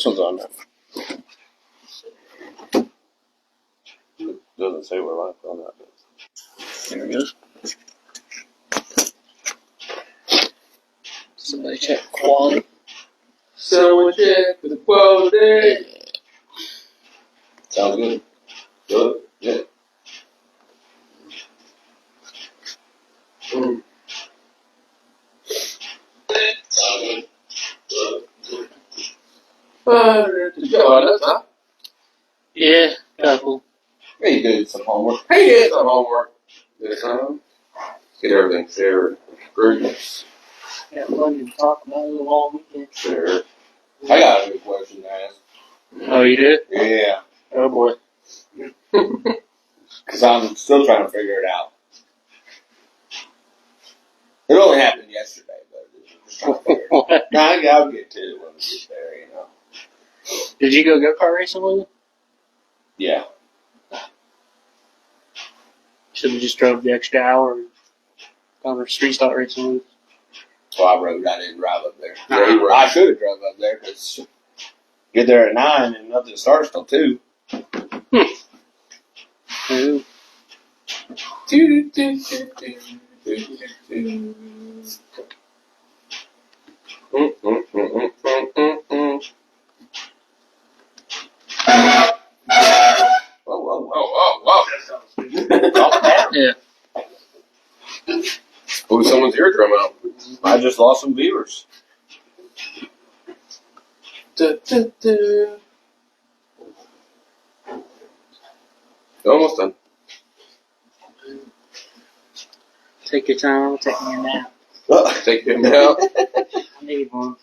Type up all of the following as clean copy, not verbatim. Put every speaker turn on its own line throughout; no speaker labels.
This one's on there. It doesn't say what life on that is.
There it goes. Somebody check quality.
Someone check for the quality. Sounds good. Good. Yeah. Huh?
Yeah, couple.
Hey, you did some homework. Hey, you did some homework. This time. Get everything shared. Groups.
Got plenty to talk about in the long weekend.
Sure. I got a good question to ask.
Oh, you did?
Yeah.
Oh, boy.
Because I'm still trying to figure it out. It only happened yesterday, but I'm just trying to figure it out. Nah, I'll get to it when we get there, you know.
Did you go racing with him?
Yeah.
Should have just drove the extra hour and gone to street stock racing with him.
So I rode. I didn't drive up there. Yeah, I should have drove up there because get there at 9 and nothing starts till 2.
Ooh.
Whoa.
Yeah.
Blew someone's eardrum out. I just lost some viewers. Almost done.
Take your time. I'm taking a nap.
Take him out.
I need one.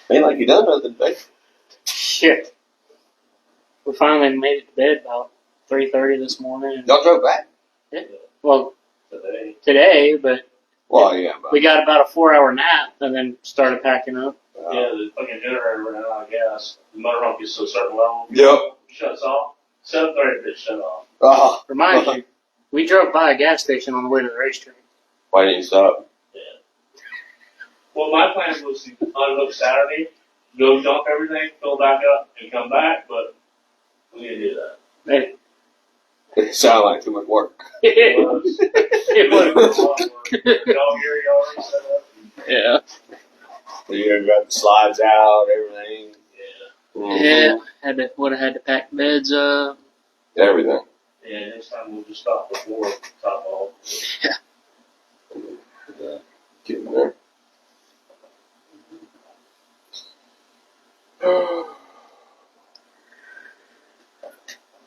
Ain't like you done nothing today.
Shit. We finally made it to bed about 3:30 this morning.
Y'all drove back?
Yeah. Well, today, but
Well, yeah. But
we got about a 4-hour nap and then started packing up.
Yeah, the fucking generator ran out of gas. The motor home gets to a certain level.
Yep.
Shuts off. 7:30 it shut off.
Oh.
Remind you, we drove by a gas station on the way to the racetrack.
Why didn't you stop?
Yeah. Well, my plan was to unhook Saturday, go dump everything, fill back up, and come back, but we didn't do that.
Hey,
It sounded like too much work.
It was.
it was.
Dog area already set up.
Yeah.
You got the slides out, everything.
Yeah.
Mm-hmm.
Yeah. Would have had to pack beds up.
Everything.
Yeah, next time we'll just stop before top off.
Getting there.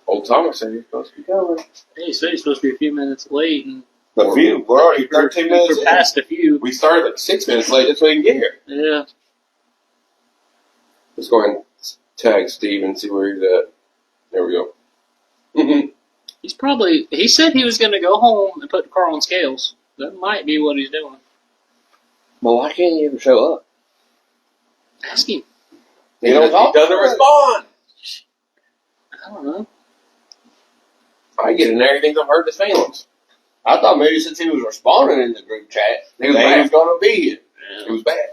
Old Thomas said you're supposed to be going.
Hey, he said he's supposed to be a few minutes late, and
A few. We're already 13 minutes
we're
in.
past a few.
We started like 6 minutes late just so we can get here.
Yeah.
Let's go ahead and tag Steve and see where he's at. There we go.
He said he was going to go home and put the car on scales. That might be what he's doing.
Well, why can't he ever show up?
Ask him.
He doesn't respond.
I don't know.
I get in there, he thinks I'm hurting his feelings. I thought maybe since he was responding in the group chat, he was going to be here.
Yeah.
He was bad.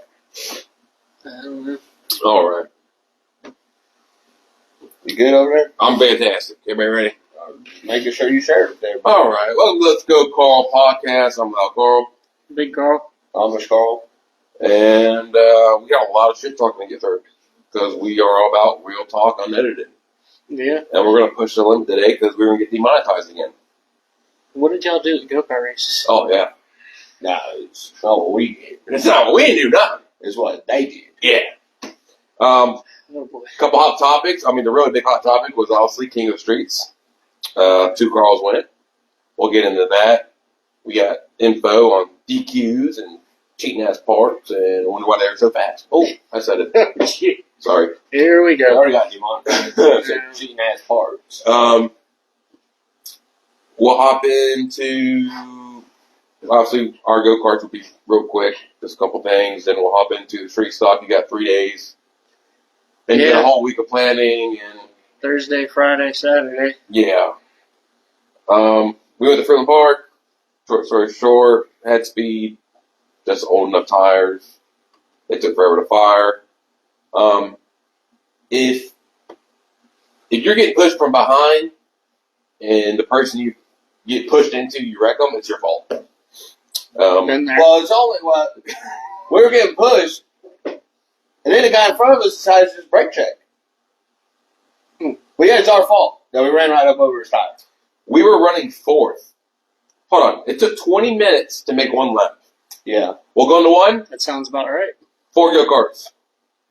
I don't know.
All right. You good over there? I'm fantastic. Everybody ready? Making sure you share it there. All right. Well, let's go Carl podcast. I'm Al Carl.
Big Carl.
I'm Miss Carl. And we got a lot of shit talking to get through because we are all about real talk unedited.
Yeah.
And we're going to push the limit today because we're going to get demonetized again.
What did y'all do at go-kart races?
Oh, yeah. No, it's not what we did. It's not what we do, nothing. It's what they did. Yeah.
Oh, boy.
Couple hot topics. I mean, the really big hot topic was obviously King of the Streets. 2 Carls win it. We'll get into that. We got info on DQs and cheating ass parts and wonder why they're so fast. Oh, I said it. Sorry.
Here we
I
go.
already got demonetized. I said cheating ass parts. We'll hop into, obviously, our go-karts will be real quick. Just a couple things. Then we'll hop into the street stock. You got 3 days. Then you got a whole week of planning. And
Thursday, Friday, Saturday.
yeah. We went to Fruitland Park. Short story short, had speed. Just old enough tires. They took forever to fire. If you're getting pushed from behind and the person you get pushed into, you wreck them, it's your fault.
Well, it's only we were getting pushed, and then the guy in front of us decided to just brake check. But yeah, it's our fault that we ran right up over his tire.
We were running fourth. Hold on. It took 20 minutes to make one lap.
Yeah.
We'll go into one.
That sounds about right.
4 go-karts.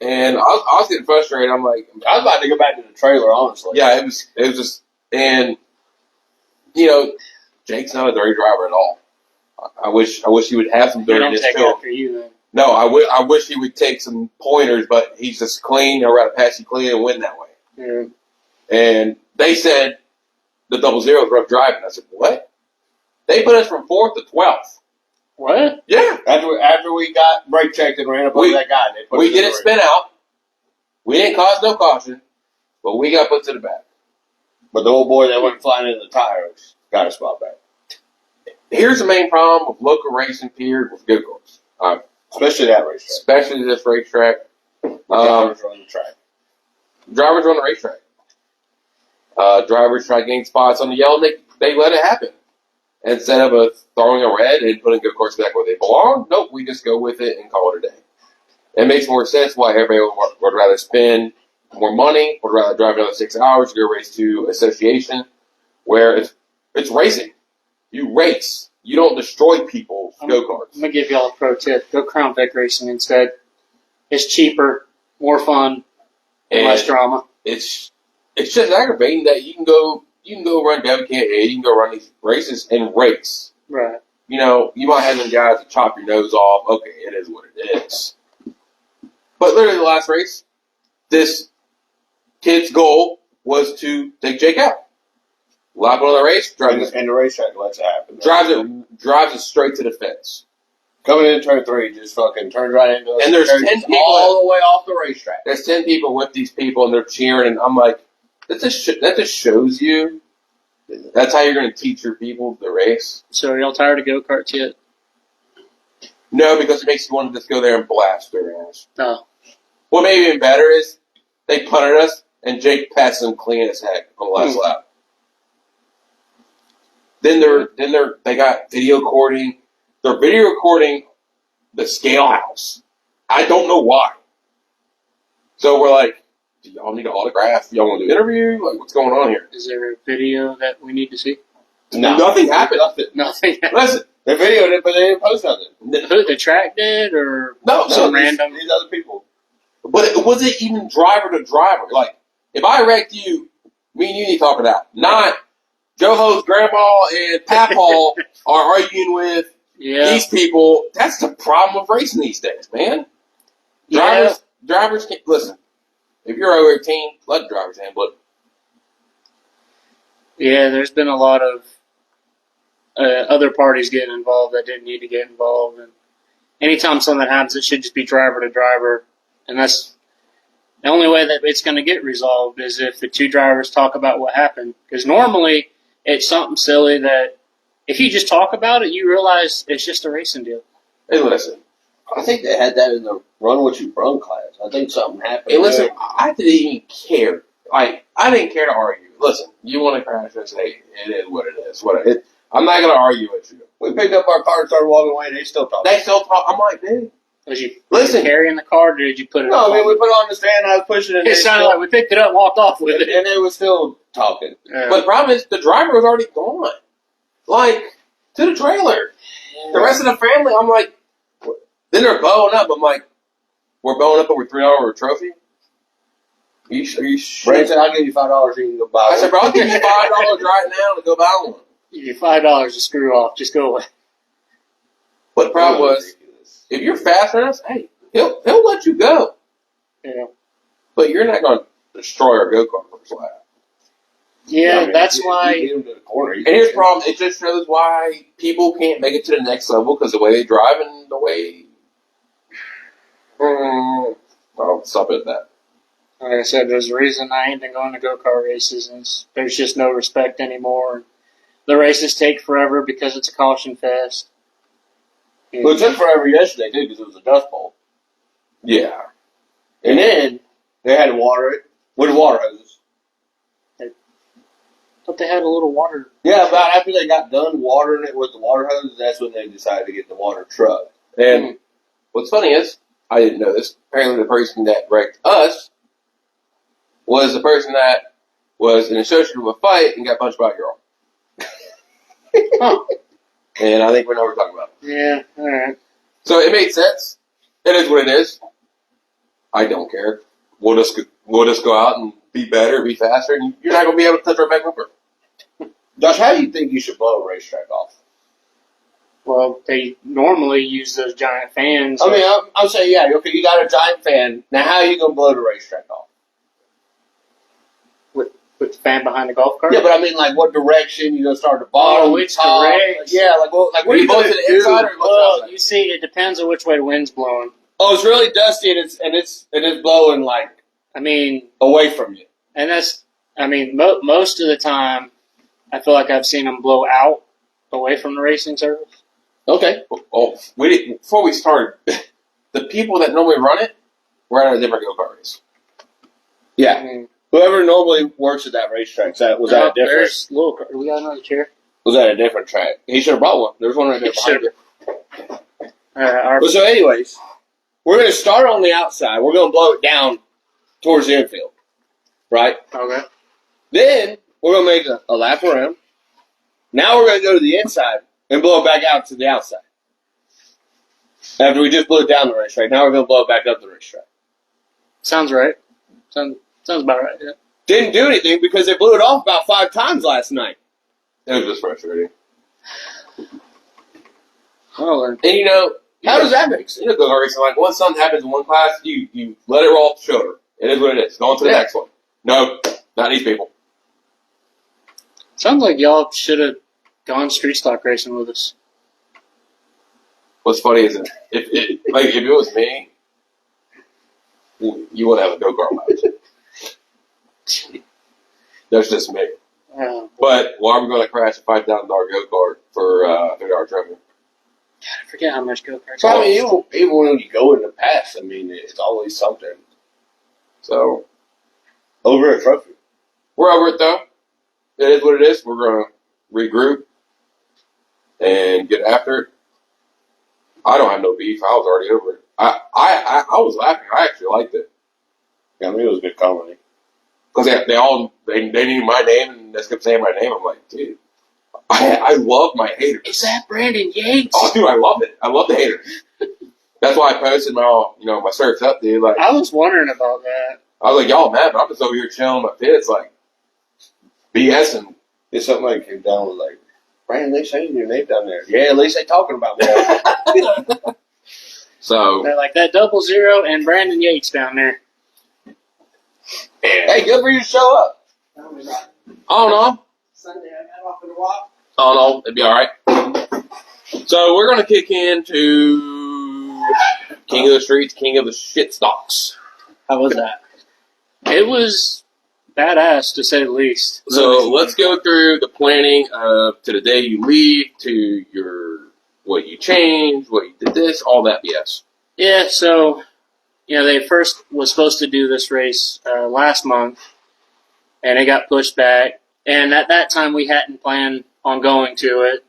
And I was getting frustrated. I'm like,
I was about to go back to the trailer, honestly.
yeah, it was just, and, you know, Jake's not a dirty driver at all. I wish he would have some
They don't
dirtiness
take
to him.
after you then.
No, I wish he would take some pointers, but he's just clean. I'd rather pass you clean and win that way.
Yeah.
And they said the 00 is rough driving. I said, what? They put us from 4th to 12th.
What?
Yeah.
After we got brake checked and ran up over that guy, they put
We
us in
didn't
the
spin out. We didn't cause no caution, but we got put to the back.
But the old boy that went flying into the tires got a spot back.
Here's the main problem with local racing, period, with go-karts.
Especially that racetrack.
Especially this racetrack.
Drivers on the track.
Drivers on the racetrack. Drivers try to gain spots on the yellow, and they let it happen. Instead of throwing a red and putting go-karts back where they belong, nope, we just go with it and call it a day. It makes more sense why everybody would rather spend more money, would rather drive another 6 hours to go race to association, where it's racing. You race. You don't destroy people's go-karts.
I'm going to give y'all a pro tip. Go Crown Vic racing instead. It's cheaper, more fun, and less drama.
It's just aggravating that you can go run WKA, you can go run these races and race.
Right.
You know, you might have them guys that chop your nose off. Okay, it is what it is. But literally the last race, this kid's goal was to take Jake out. Lap on the race,
And the racetrack lets it happen.
drives it straight to the fence.
Coming in turn 3, just fucking turned right into us.
And there's 10 people
all the way off the racetrack.
There's 10 people with these people, and they're cheering, and I'm like, that just shows you that's how you're going to teach your people the race.
So are y'all tired of go-karts yet?
No, because it makes you want to just go there and blast their ass.
No.
What made it even better is they punted us, and Jake passed them clean as heck on the last lap. Then they got video recording. They're video recording the scale house. I don't know why. So we're like, do y'all need an autograph? Y'all want to do an interview? Like, what's going on here?
Is there a video that we need to see?
No.
Nothing happened.
Nothing.
Listen,
They videoed it, but they didn't post nothing.
Who, the track did, or
no,
some
no,
random?
These other people.
but it wasn't even driver to driver. Like, if I wrecked you, me and you need to talk it out. Not Joho's grandma and Papaw are arguing with these people. That's the problem with racing these days, man. Drivers can't listen. If you're over 18, let the drivers handle it.
Yeah, there's been a lot of other parties getting involved that didn't need to get involved, and anytime something happens, it should just be driver to driver, and that's the only way that it's going to get resolved is if the two drivers talk about what happened. Because normally it's something silly that if you just talk about it, you realize it's just a racing deal.
Hey, listen.
I think they had that in the Run What You Run class. I think something happened.
Hey, listen, I didn't even care. Like, I didn't care to argue. Listen, you want to crash this? Hey, it is what it is. I'm not going to argue with you.
We picked up our car and started walking away, and they still talking.
They still talk. I'm like, dude.
Was you
Listen.
carrying the car, or did you put it
No,
up?
I mean, we put it on the stand, I was pushing it.
It sounded like we picked it up and walked off with it.
And they were still talking.
But the problem is, the driver was already gone. Like, to the trailer. The rest of the family, I'm like, then they're bowing up. I'm like, we're bowing up over $3 trophy? Are you sure?
Brad said, I'll give you $5 so you can go buy one.
I said, bro, I'll give you $5 right now to go buy one.
Give you $5 to screw off. Just go away.
But the problem was, if you're fast enough, hey, he'll let you go.
Yeah.
But you're not going to destroy our go-kart first lap.
Yeah,
I mean,
that's
you
why.
get him to the corner,
And here's the problem. It just shows why people can't make it to the next level because the way they drive and the way... I'll stop at that.
Like I said, there's a reason I ain't been going to go-kart races, and there's just no respect anymore. The races take forever because it's a caution fest.
Well, it took forever yesterday, too, because it was a dust bowl.
Yeah.
And then They had to water it with water hoses.
I thought they had a little water.
Yeah, about after they got done watering it with the water hoses, that's when they decided to get the water truck.
And what's funny is, I didn't know this. Apparently, the person that wrecked us was the person that was in association with a fight and got punched by a girl.
Huh.
And I think we know what we're talking about.
Yeah, all right.
So it made sense. It is what it is. I don't care. We'll just go out and be better, be faster, and you're not going to be able to touch our back bumper.
Josh, how do you think you should blow a racetrack off?
Well, they normally use those giant fans.
I mean, I'm saying, yeah, okay, you got a giant fan. Now, how are you going to blow the racetrack off?
With the fan behind the golf cart?
Yeah, but I mean, like, what direction? You going to start the bottom?
Which
top?
direction?
Yeah, what are you
both
going
to
to
the
do?
inside or you both to the
Well,
outside?
you see, it depends on which way the wind's blowing.
Oh, it's really dusty and it's blowing, like,
I mean,
away from you.
and that's, I mean, most of the time, I feel like I've seen them blow out away from the racing surface.
Okay.
Oh, before we started, the people that normally run it were at a different go-kart race.
Yeah.
I mean,
Whoever normally works at that racetrack, was that a different?
There's little. We got another chair.
Was that a different track? He should have brought one. There's one right there behind you.
Our,
So, anyways, we're going to start on the outside. We're going to blow it down towards the infield, right?
okay.
Then we're going to make a lap around. Now we're going to go to the inside and blow it back out to the outside. After we just blew it down the racetrack, now we're going to blow it back up the racetrack.
Sounds right. Sounds about right. Yeah.
Didn't do anything because they blew it off about 5 times last night.
It was just frustrating.
Oh,
And you know,
How does that make sense?
you know, go-kart racing, like, once something happens in one class, you let it roll off the shoulder. It is what it is. Go on to the
Yeah.
next one. No, not these people.
sounds like y'all should have gone street stock racing with us.
What's funny is if it was me, you would have a go-kart match. That's just me. But why are we going to crash a $5,000 go-kart for $30 traffic?
I forget how much go karts.
So, I mean, even when you go in the past, I mean, it's always something.
So
Over at Trophy.
we're over it though. It is what it is. We're going to regroup and get after it. I don't have no beef. I was already over it. I was laughing. I actually liked it.
Yeah, I mean, it was good comedy.
Because they knew my name and they just kept saying my name. I'm like, dude, I love my haters.
Is that Brandon Yates?
Oh, dude, I love it. I love the haters. That's why I posted my shirts up, dude. Like,
I was wondering about that.
I was like, y'all mad, but I'm just over here chilling my pits, like, BSing.
It's something like came down with like, Brandon, they changing your name down there. Yeah, at least they talking about me.
So,
They're like that 00 and Brandon Yates down there.
Hey, good for you to show up.
I don't know.
Sunday, I got off in a while.
Oh, no, it'd be all right. So we're going to kick into King of the Streets, King of the Shit Stalks.
How was that? It was badass, to say the least.
So let's go through the planning to the day you leave, to what you changed, what you did this, all that BS.
Yeah, so, they first was supposed to do this race last month, and it got pushed back. And at that time, we hadn't planned on going to it.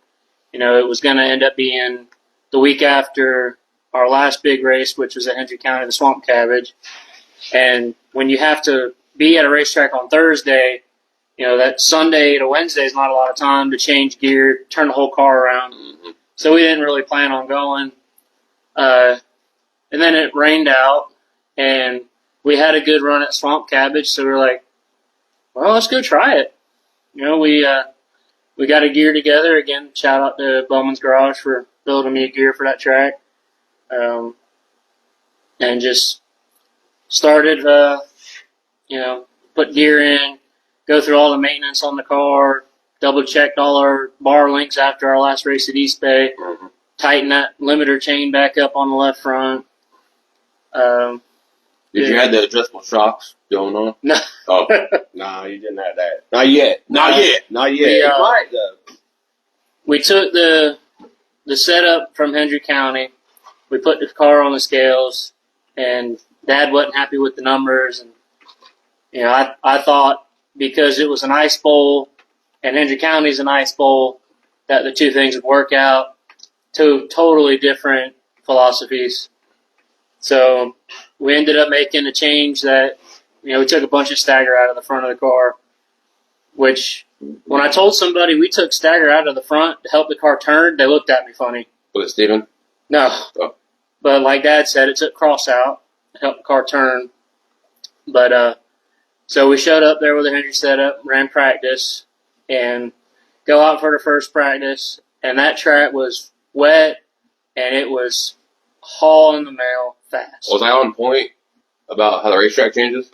It was going to end up being the week after our last big race, which was at Hendry County, the Swamp Cabbage. And when you have to be at a racetrack on Thursday, that Sunday to Wednesday is not a lot of time to change gear, turn the whole car around.
Mm-hmm.
So we didn't really plan on going. And then it rained out, and we had a good run at Swamp Cabbage, so we were like, well, let's go try it. We got a gear together. Again, shout out to Bowman's Garage for building me a gear for that track. And just started, put gear in, go through all the maintenance on the car, double-checked all our bar links after our last race at East Bay,
Mm-hmm.
tighten that limiter chain back up on the left front.
Did you have the adjustable shocks going on?
No.
Oh,
Nah, you didn't have that. Not yet.
not yet.
Not yet.
We,
Right, though.
We took the setup from Hendry County. We put the car on the scales, and Dad wasn't happy with the numbers, and I thought because it was an ice bowl and Hendry County's an ice bowl that the two things would work out. Two totally different philosophies. So we ended up making a change that, we took a bunch of stagger out of the front of the car, which when I told somebody we took stagger out of the front to help the car turn, they looked at me funny.
Was it Steven?
No.
Oh.
But like Dad said, it took cross out to help the car turn. But so we showed up there with a Hendry setup, ran practice, and go out for the first practice. And that track was wet, and it was hauling the mail fast.
Was I on point about how the racetrack changes?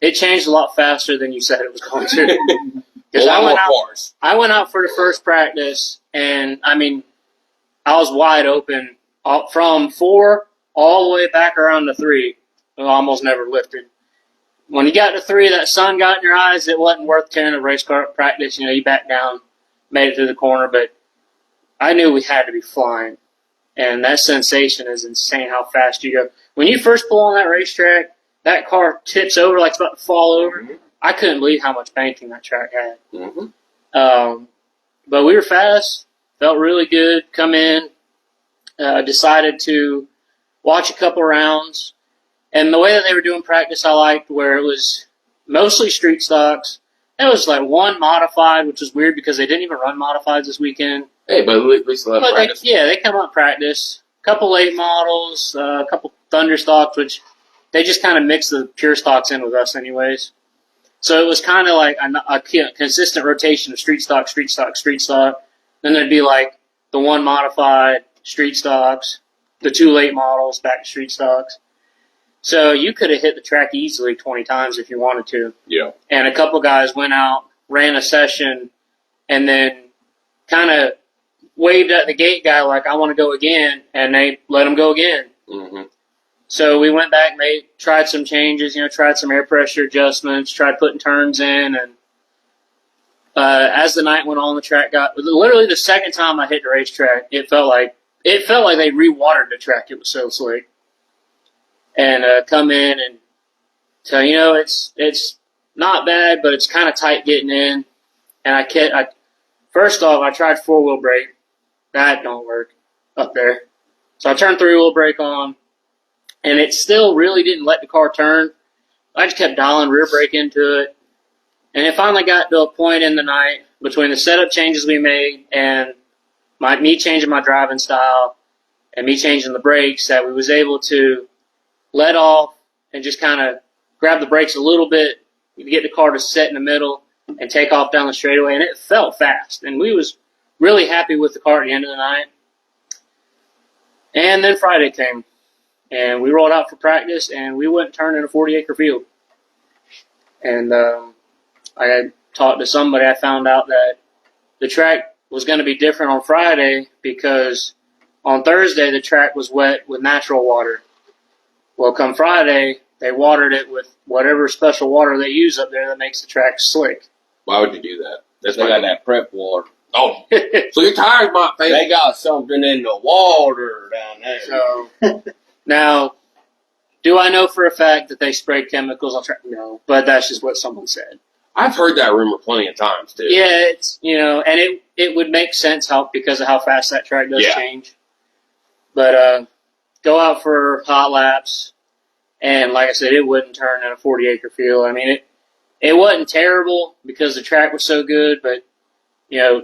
It changed a lot faster than you said it was going to. Because
cars.
I went out for the first practice, and I was wide open from 4 all the way back around to 3. I almost never lifted. When you got to 3, that sun got in your eyes. It wasn't worth carrying a race car practice. You backed down, made it through the corner, but I knew we had to be flying. And that sensation is insane how fast you go. When you first pull on that racetrack, that car tips over like it's about to fall over.
Mm-hmm.
I couldn't believe how much banking that track had.
Mm-hmm.
But we were fast, felt really good, come in, decided to watch a couple rounds. And the way that they were doing practice, I liked, where it was mostly street stocks. There was like one modified, which was weird because they didn't even run modifieds this weekend.
Hey, but at least they'll have practice.
They come out practice. A couple late models, a couple thunder stocks, which they just kind of mix the pure stocks in with us anyways. So it was kind of like a consistent rotation of street stock, street stock, street stock. Then there'd be like the one modified, street stocks, the 2 late models, back to street stocks. So you could have hit the track easily 20 times if you wanted to.
Yeah.
And a couple guys went out, ran a session, and then kind of waved at the gate guy like, I want to go again, and they let him go again.
Mm-hmm.
So we went back, tried some changes, tried some air pressure adjustments, tried putting turns in, and as the night went on, the track got literally the second time I hit the racetrack, it felt like they re-watered the track. It was so slick. And come in and tell it's not bad, but it's kind of tight getting in. And first off, I tried 4-wheel brake. That don't work up there. So I turned 3-wheel brake on, and it still really didn't let the car turn. I just kept dialing rear brake into it. And it finally got to a point in the night between the setup changes we made and me changing my driving style and me changing the brakes that we was able to let off and just kind of grab the brakes a little bit to get the car to set in the middle and take off down the straightaway. And it felt fast. And we was really happy with the car at the end of the night. And then Friday came. And we rolled out for practice, and we wouldn't turn in a 40-acre field. And I had talked to somebody. I found out that the track was going to be different on Friday because on Thursday the track was wet with natural water. Well, come Friday, they watered it with whatever special water they use up there that makes the track slick.
Why would you do that?
They got that prep water.
Oh, so your tires might fail.
They got something in the water down there.
So now, do I know for a fact that they sprayed chemicals on track? No, but that's just what someone said.
I've heard that rumor plenty of times too.
Yeah, it's and it would make sense because of how fast that track does change. But go out for hot laps, and like I said, it wouldn't turn in a 40-acre field. I mean, it wasn't terrible because the track was so good, but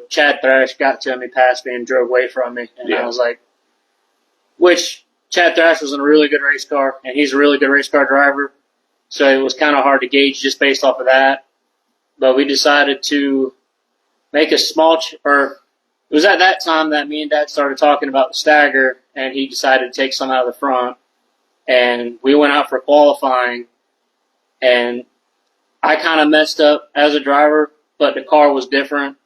Chad Thrash got to me, passed me, and drove away from me, and I was like, which Chad Thrash was in a really good race car, and he's a really good race car driver, so it was kind of hard to gauge just based off of that. But we decided to make a small, it was at that time that me and Dad started talking about the stagger, and he decided to take some out of the front. And we went out for qualifying, and I kind of messed up as a driver, but the car was different.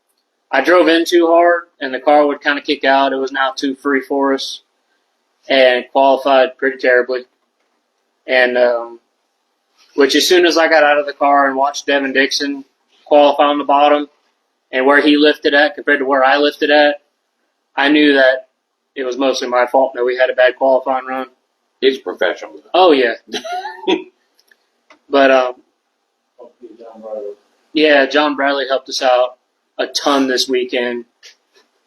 I drove in too hard, and the car would kind of kick out. It was now too free for us, and qualified pretty terribly. And which as soon as I got out of the car and watched Devin Dixon qualify on the bottom, and where he lifted at compared to where I lifted at, I knew that it was mostly my fault that we had a bad qualifying run.
He's professional.
Oh, yeah. But Yeah, John Bradley helped us out a ton this weekend.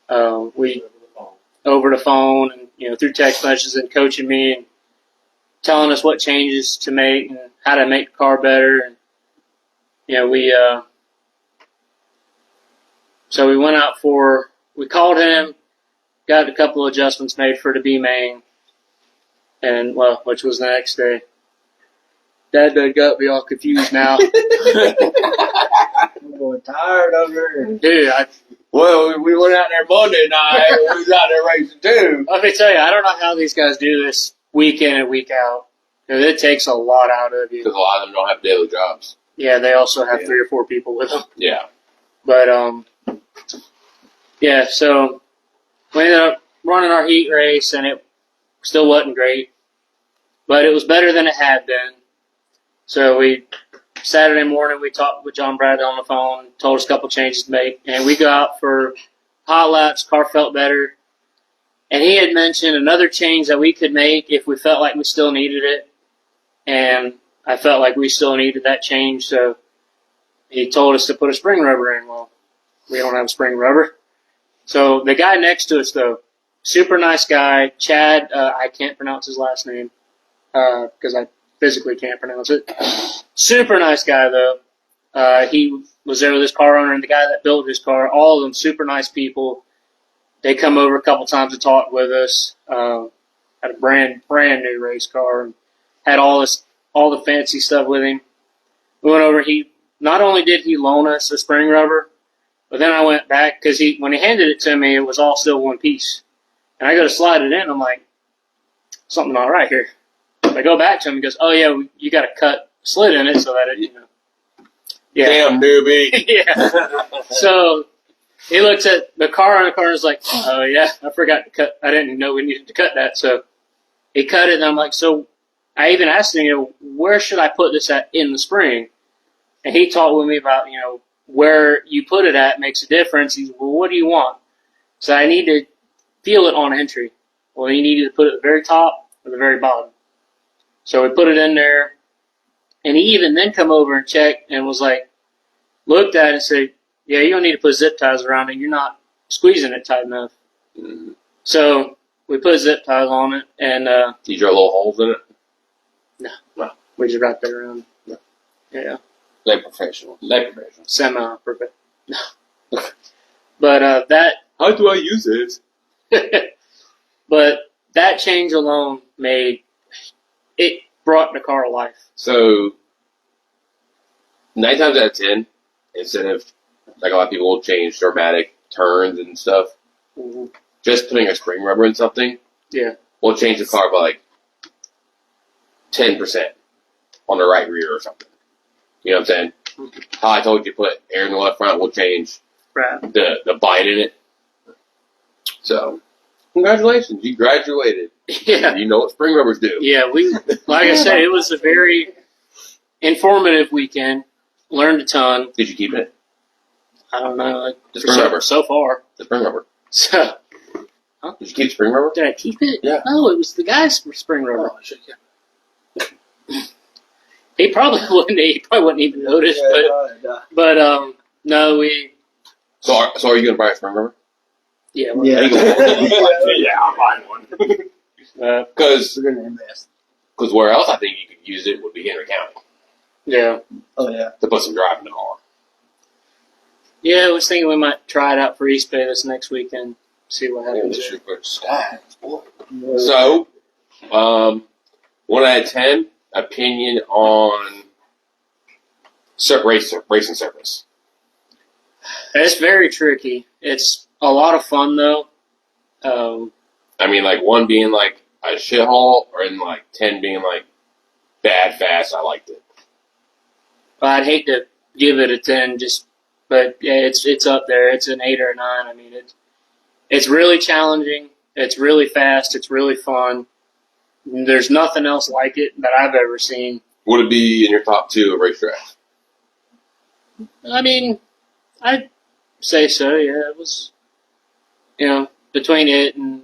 We over the phone and through text messages and coaching me and telling us what changes to make and how to make the car better. And so we went out we called him, got a couple of adjustments made for the B main, and which was the next day. Dad done got me all confused now.
I'm going tired over here.
Dude,
Well, we went out there Monday night. We was out there racing too.
let me tell you, I don't know how these guys do this week in and week out. 'Cause it takes a lot out of you.
Because a lot of them don't have daily jobs.
Yeah, they also have
Yeah.
3 or 4 people with them.
Yeah.
But, yeah, so we ended up running our heat race, and it still wasn't great. But it was better than it had been. So Saturday morning, we talked with John Bradley on the phone, told us a couple changes to make, and we go out for hot laps. Car felt better. And he had mentioned another change that we could make if we felt like we still needed it. And I felt like we still needed that change, so he told us to put a spring rubber in. Well, we don't have spring rubber. So the guy next to us, though, super nice guy, Chad, I can't pronounce his last name because I physically can't pronounce it. Super nice guy, though. He was there with his car owner and the guy that built his car. All of them super nice people. They come over a couple times to talk with us. Had a brand new race car and had all the fancy stuff with him. We went over. Not only did he loan us a spring rubber, but then I went back because when he handed it to me, it was all still one piece. And I go to slide it in. I'm like, something not right here. I go back to him. He goes, "Oh yeah, you got to cut a slit in it so that it, Yeah.
Damn newbie.
Yeah. So he looks at the car on the car and is like, "Oh yeah, I forgot to cut. I didn't know we needed to cut that." So he cut it, and I'm like, "So." I even asked him, where should I put this at in the spring? And he talked with me about, where you put it at makes a difference. He's, well, what do you want? So I need to feel it on entry. Well, you needed to put it at the very top or the very bottom. So we put it in there, and he even then come over and checked and was like, looked at it and said, yeah, you're going to need to put zip ties around it. You're not squeezing it tight enough.
Mm-hmm.
So we put zip ties on it, and
You drill little holes in it?
no, we just wrapped it around. Yeah.
They professional.
Semi-perfect. No. But that
How do I use it?
but that change alone brought the car to life.
So, 9 times out of 10, instead of, like a lot of people will change dramatic turns and stuff,
Mm-hmm.
just putting a spring rubber in something
Yeah.
will change the car by like 10% on the right rear or something. You know what I'm saying?
Mm-hmm.
How I told you to put air in the left front will change
Right.
the bite in it. So, congratulations, you graduated.
Yeah.
You know what spring rubbers do.
Yeah, like I said, it was a very informative weekend. Learned a ton.
Did you keep it?
I don't know. Like,
The spring rubber.
So far.
The spring rubber.
So,
Did you keep the spring rubber?
did I keep it?
Yeah.
No, it was the guy's spring rubber.
Oh, shit, yeah.
He probably wouldn't even notice, but no,
So are you going to buy a spring rubber?
yeah,
Yeah.
Yeah, I'm buying one. Because
We're gonna invest.
where else I think you could use it would be Henry County
yeah.
Oh yeah.
to put some drive in the car.
Yeah, I was thinking we might try it out for East Bay this next weekend. See what happens. there.
So, 1 out of 10 opinion on racing surface.
It's very tricky. It's a lot of fun though.
I mean, like 1 being like a shithole, or in like 10 being like bad fast. I liked it.
I'd hate to give it a 10, but yeah, it's up there. It's an 8 or a 9. I mean, it's really challenging. It's really fast. It's really fun. There's nothing else like it that I've ever seen.
Would it be in your top 2 of racetracks?
I mean, I'd say so. Yeah, it was. Between it and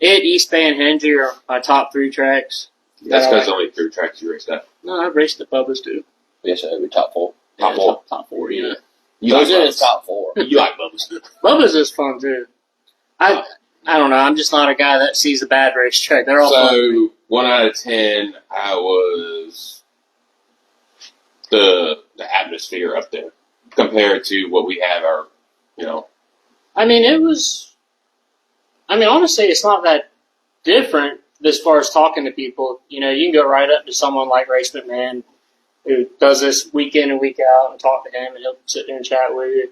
East Bay and Henry are my top 3 tracks.
That's
I
because
like.
only 3 tracks you raced at.
No, I've raced at Bubba's too.
Yes, it would be top 4.
Top four.
Top 4, you know.
You like
Those in his
Bubba's.
top 4.
You like Bubba's.
Bubba's is fun, too. I don't know. I'm just not a guy that sees a bad racetrack. They're all fun.
So 1 out of 10, I was the atmosphere up there compared to what we have.
I mean, honestly, it's not that different as far as talking to people. You know, you can go right up to someone like Race McMahon, who does this week in and week out, and talk to him, and he'll sit there and chat with you.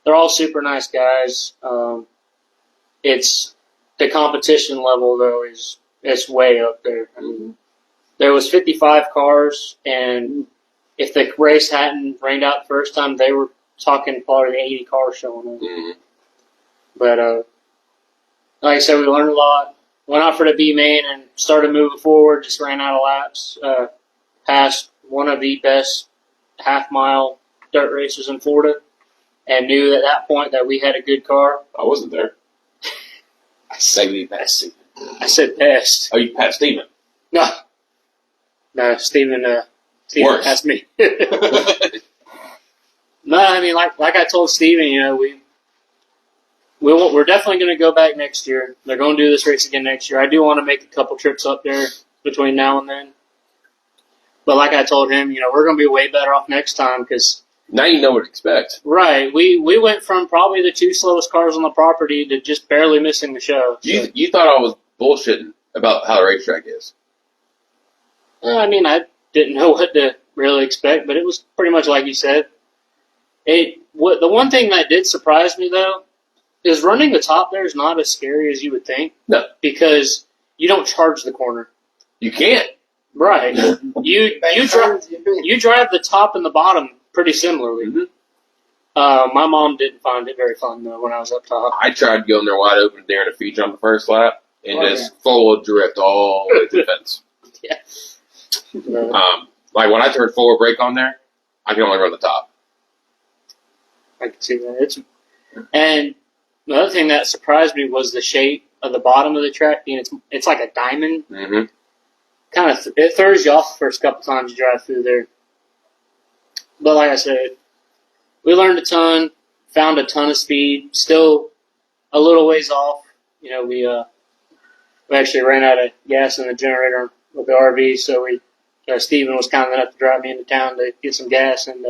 They're all super nice guys. It's the competition level, though, it's way up there. I mean, there was 55 cars, and if the race hadn't rained out the first time, they were talking probably 80 cars showing up.
Mm-hmm.
But like I said, we learned a lot. Went out for the B main and started moving forward. Just ran out of laps. Passed one of the best half-mile dirt races in Florida, and knew at that point that we had a good car.
I wasn't there. I say we passed Steven.
I said passed.
Oh, you passed Steven.
No, Steven
Worse.
passed me. No, I mean, like I told Steven, you know, we're definitely going to go back next year. They're going to do this race again next year. I do want to make a couple trips up there between now and then. But like I told him, you know, we're going to be way better off next time because
Now you know what to expect.
right, we went from probably the 2 slowest cars on the property to just barely missing the show. So,
You thought I was bullshitting about how the racetrack is.
I mean, I didn't know what to really expect, but it was pretty much like you said. The one thing that did surprise me though is running the top there is not as scary as you would think.
No.
Because you don't charge the corner.
You can't.
Right. You drive the top and the bottom pretty similarly.
Mm-hmm.
My mom didn't find it very fun though when I was up top.
I tried going there wide open during a feature on the first lap and just forward drift all the way to the fence.
Yeah.
Like when I turned forward brake on there, I can only run the top.
I can see that. And the other thing that surprised me was the shape of the bottom of the track being it's like a diamond.
Mm-hmm.
Kind of it throws you off the first couple times you drive through there. But like I said, we learned a ton, found a ton of speed. Still a little ways off. You know, we actually ran out of gas in the generator with the RV, so Steven was kind enough to drive me into town to get some gas, and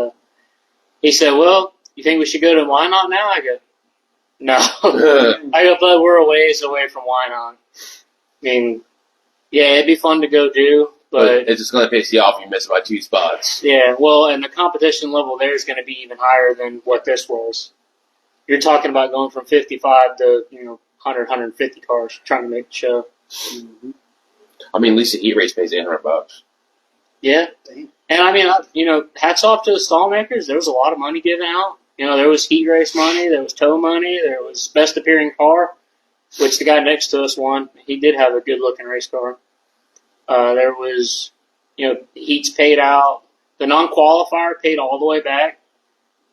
he said, "Well, you think we should go to Wynot now?" I go, "No." I go, "But we're a ways away from Wynot." I mean, yeah, it'd be fun to go do, but
it's just going to piss you off if you miss by 2 spots.
yeah, well, and the competition level there is going to be even higher than what this was. You're talking about going from 55 to 100, 150 cars trying to make the show.
Mm-hmm. I mean, at least the heat race pays $800.
Yeah, and I mean, hats off to the stall makers. There was a lot of money given out. You know, there was heat race money, there was tow money, there was best appearing car, which the guy next to us won. He did have a good looking race car. There was, heats paid out. The non-qualifier paid all the way back.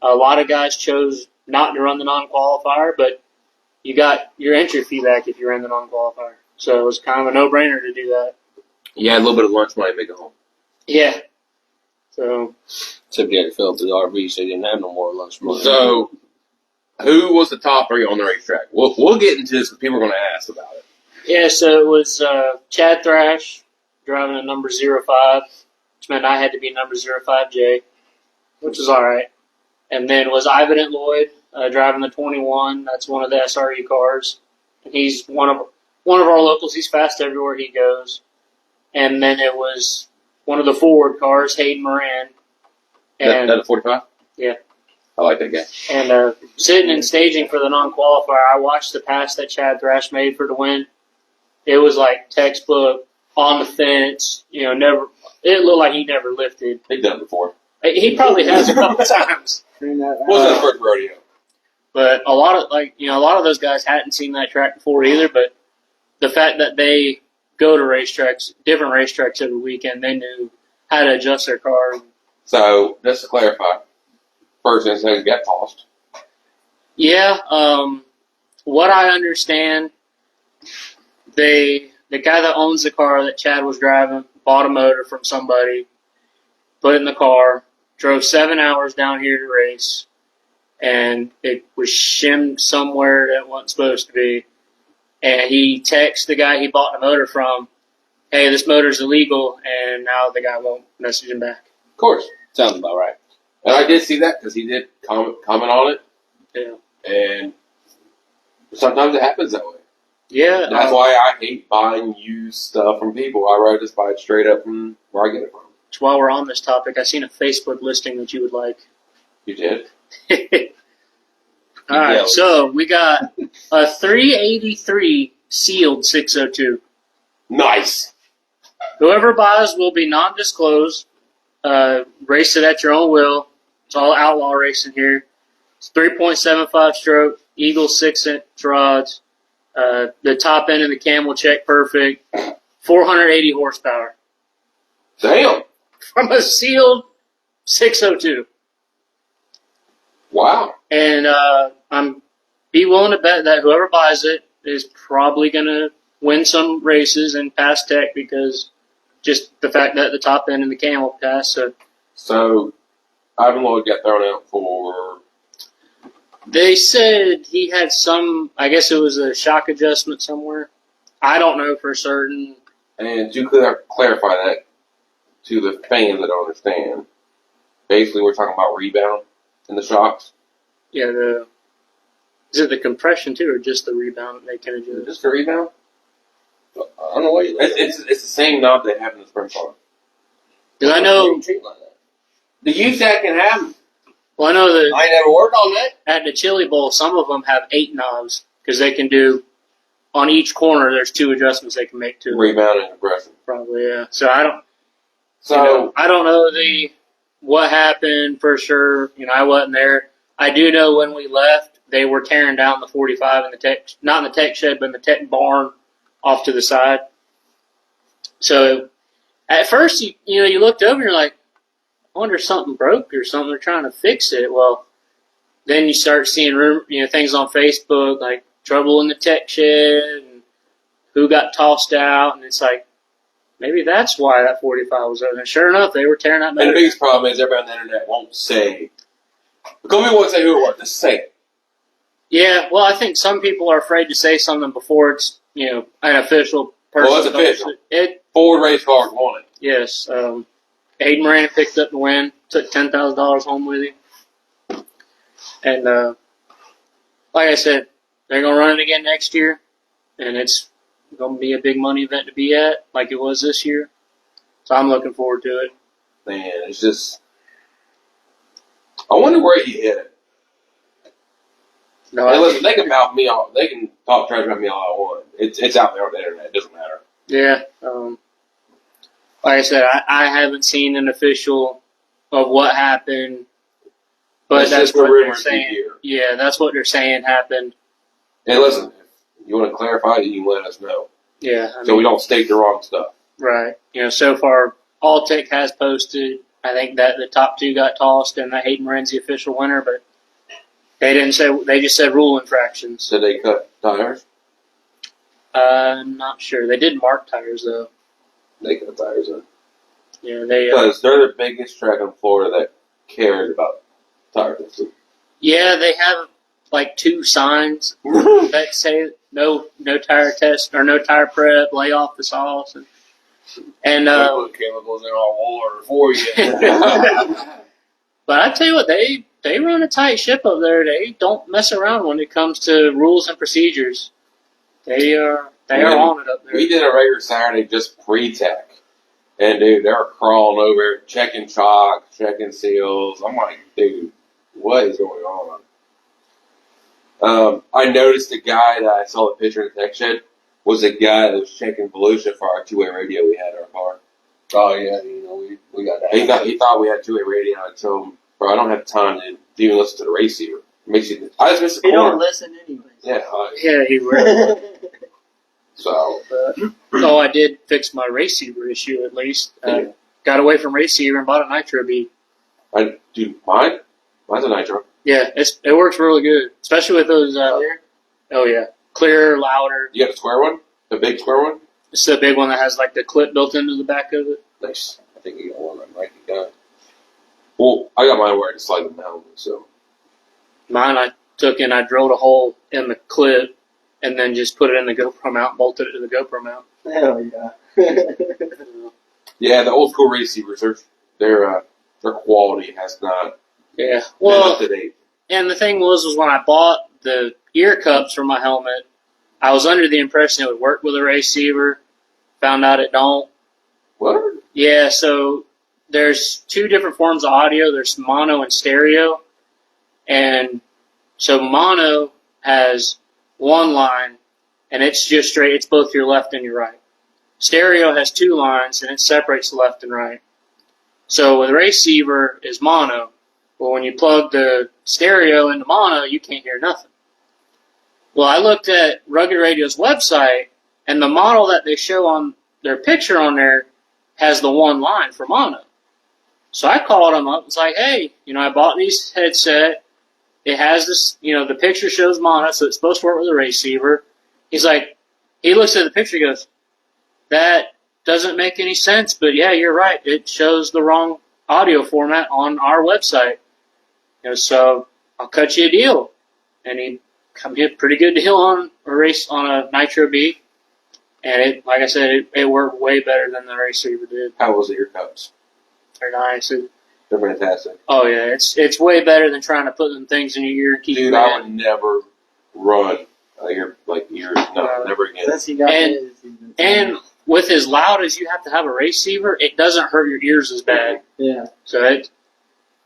A lot of guys chose not to run the non-qualifier, but you got your entry fee back if you ran the non-qualifier. So it was kind of a no-brainer to do that.
Yeah, a little bit of lunch money to make it home.
Yeah. So.
Except you had to fill up the RV, so you didn't have no more lunch money.
So, who was the top 3 on the racetrack? We'll get into this because people are going to ask about it.
Yeah, so it was Chad Thrash driving a number 05, which meant I had to be number 05J, which was all right. And then was Ivan at Lloyd driving the 21. That's one of the SRE cars. And he's one of our locals. He's fast everywhere he goes. And then it was one of the forward cars, Hayden Moran. And
That a 45?
Yeah.
I like that guy.
And sitting and staging for the non-qualifier, I watched the pass that Chad Thrash made for the win. It was like textbook, on the fence. Never. It looked like he never lifted.
They've done it before.
He probably has a couple times.
Wasn't that first rodeo?
But a lot of those guys hadn't seen that track before either. But the fact that they go to racetracks, different racetracks every weekend, they knew how to adjust their car.
So, just to clarify, first instance got tossed.
Yeah, what I understand, the guy that owns the car that Chad was driving bought a motor from somebody, put it in the car, drove 7 hours down here to race, and it was shimmed somewhere that wasn't supposed to be. And he texted the guy he bought the motor from, hey, this motor's illegal, and now the guy won't message him back.
Of course.
Sounds about right.
And I did see that because he did comment on it.
Yeah.
And sometimes it happens that way.
Yeah.
That's why I hate buying used stuff from people. I'd rather just buy it straight up from where I get it from.
While we're on this topic, I seen a Facebook listing that you would like.
You did?
All right, so we got a 383 sealed 602.
Nice.
Whoever buys will be non-disclosed. Race it at your own will. It's all outlaw racing here. It's 3.75 stroke, Eagle 6-inch rods. The top end of the cam will check perfect. 480 horsepower.
Damn.
From a sealed 602.
Wow.
And I'm be willing to bet that whoever buys it is probably going to win some races and pass tech because just the fact that the top end and the cam will pass.
So Ivan Lloyd got thrown out for.
They said he had some, I guess it was a shock adjustment somewhere. I don't know for certain.
And to clarify that to the fans that don't understand, basically we're talking about rebound in the shocks.
Yeah, is it the compression too, or just the rebound that they can adjust?
Just the rebound?
I don't know what you like.
It's the same knob they have in the sprint car.
Because I know,
The USAC can have them.
well, I know that
I ain't never worked on that.
at the Chili Bowl, some of them have 8 knobs because they can do on each corner. There's 2 adjustments they can make to it.
Rebound and compression.
Probably, yeah. So I don't.
So
I don't know what happened for sure. I wasn't there. I do know when we left, they were tearing down the 45 in the tech, not in the tech shed, but in the tech barn off to the side. So at first, you looked over and you're like, I wonder if something broke or something. They're trying to fix it. Well, then you start seeing things on Facebook like trouble in the tech shed and who got tossed out, and it's like, maybe that's why that 45 was open. And sure enough, they were tearing that
and the
motor.
biggest problem is everybody on the internet won't say. Because people won't say who it was. Just say it.
Yeah, well, I think some people are afraid to say something before it's an official person.
Well, it's official.
It
Ford race cars won it.
yes. Hayden Moran picked up the win. Took $10,000 home with him. And like I said, they're gonna run it again next year, and it's gonna be a big money event to be at, like it was this year. So I'm looking forward to it.
Man, it's just. I wonder where he hit it.
No,
Hey, listen, they can mouth me all. They can talk trash about me all I want. It's out there on the internet. It doesn't matter.
yeah. Like I said, I haven't seen an official of what happened, but
It's
that's
just the
what they're
rumors we
saying.
hear.
Yeah, that's what they're saying happened.
Hey, listen, if you want to clarify it, you can let us know.
Yeah,
So we don't state the wrong stuff.
right. So far, Alltech has posted. I think that the top 2 got tossed, and that Hayden Moran's the official winner, but they didn't say. They just said rule infractions.
So they cut tires?
I'm not sure. They did mark tires though.
They cut tires in.
Yeah, they.
Because they're the biggest track in Florida that cares about tire testing.
Yeah, they have like 2 signs that say no tire test or no tire prep, lay off the sauce, and
They put chemicals in our water for you.
But I tell you what, they run a tight ship up there. They don't mess around when it comes to rules and procedures. They are on it up there.
We did a regular Saturday just pre-tech. And, dude, they were crawling over, checking chalk, checking seals. I'm like, dude, what is going on? I noticed the guy that I saw the picture in the tech shed was the guy that was checking pollution for our 2-way radio we had in our car.
Oh yeah, we got that.
He thought we had 2-way radio. I told him, bro, I don't have time to even listen to the receiver. Makes you. I just missed the
You
corner.
don't listen anyway.
Yeah.
Yeah, he will.
So.
So I did fix my receiver issue at least. Got away from receiver and bought a nitro bead.
Dude, mine's a nitro.
Yeah, it works really good, especially with those. Oh yeah, clearer, louder.
You got a square one? The big square one?
It's the big one that has like the clip built into the back of it.
Nice. I think you got one. I might be done. Well, I got mine where I just slide them down. So
Mine, I took and I drilled a hole in the clip and then just put it in the GoPro mount, bolted it to the GoPro mount.
Hell yeah.
yeah, the old school receivers, their quality has not
Yeah.
been
Well,
up to date.
and the thing was when I bought the ear cups for my helmet, I was under the impression it would work with a receiver. Found out it don't.
What?
Yeah, so there's two different forms of audio. There's mono and stereo. And so mono has one line, and it's just straight. It's both your left and your right. Stereo has two lines, and it separates left and right. So with a receiver is mono. Well, when you plug the stereo into mono, you can't hear nothing. Well, I looked at Rugged Radio's website, and the model that they show on their picture on there has the one line for mono. So I called them up. It's like, hey, I bought these headset. It has this, the picture shows mono, so it's supposed to work with a receiver. He's like, he looks at the picture, he goes, that doesn't make any sense, but yeah, you're right. It shows the wrong audio format on our website. So I'll cut you a deal. And he cut me a pretty good deal on a Nitro B. And it, like I said, it worked way better than the receiver did.
How was it, your cups?
They're nice.
They're fantastic.
Oh yeah, it's way better than trying to put them things in your ear and keep
Dude,
them
I
in.
would never run ears. No, never again.
Unless he got
And-
his.
And with as loud as you have to have a receiver, it doesn't hurt your ears as bad.
Yeah.
So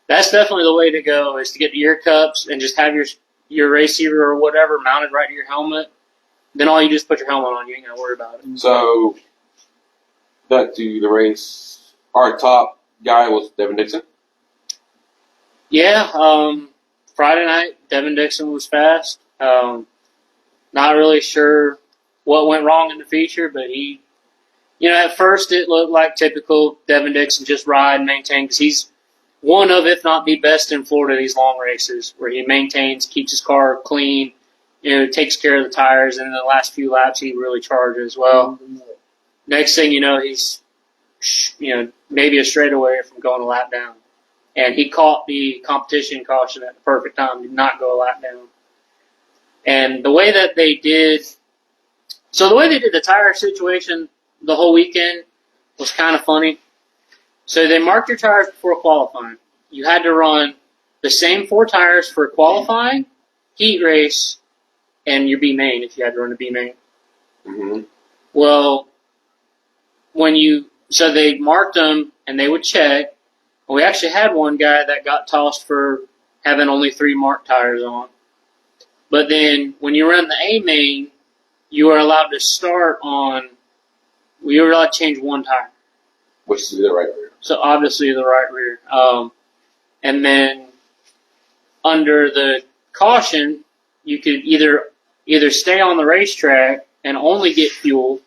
that's definitely the way to go, is to get the ear cups and just have your receiver or whatever mounted right to your helmet. Then all you do is put your helmet on. You ain't got to worry about it.
So, back to the race. Our top guy was Devin Dixon.
Yeah, Friday night, Devin Dixon was fast. Not really sure what went wrong in the feature, but he, at first it looked like typical Devin Dixon, just ride and maintain, because he's one of, if not the best in Florida, these long races, where he maintains, keeps his car clean, takes care of the tires, and in the last few laps he really charges. Well, next thing you know, he's, maybe a straightaway from going a lap down. And he caught the competition caution at the perfect time, did not go a lap down. And the way that they did the tire situation the whole weekend was kind of funny. So they marked your tires before qualifying. You had to run the same 4 tires for qualifying, heat race, and your B main if you had to run a B main.
Mm-hmm.
Well, so they marked them and they would check. We actually had one guy that got tossed for having only 3 marked tires on. But then when you run the A main, you are allowed to you were allowed to change 1 tire.
Which is the right rear.
So obviously the right rear. And then under the caution, you could either stay on the racetrack and only get fuel,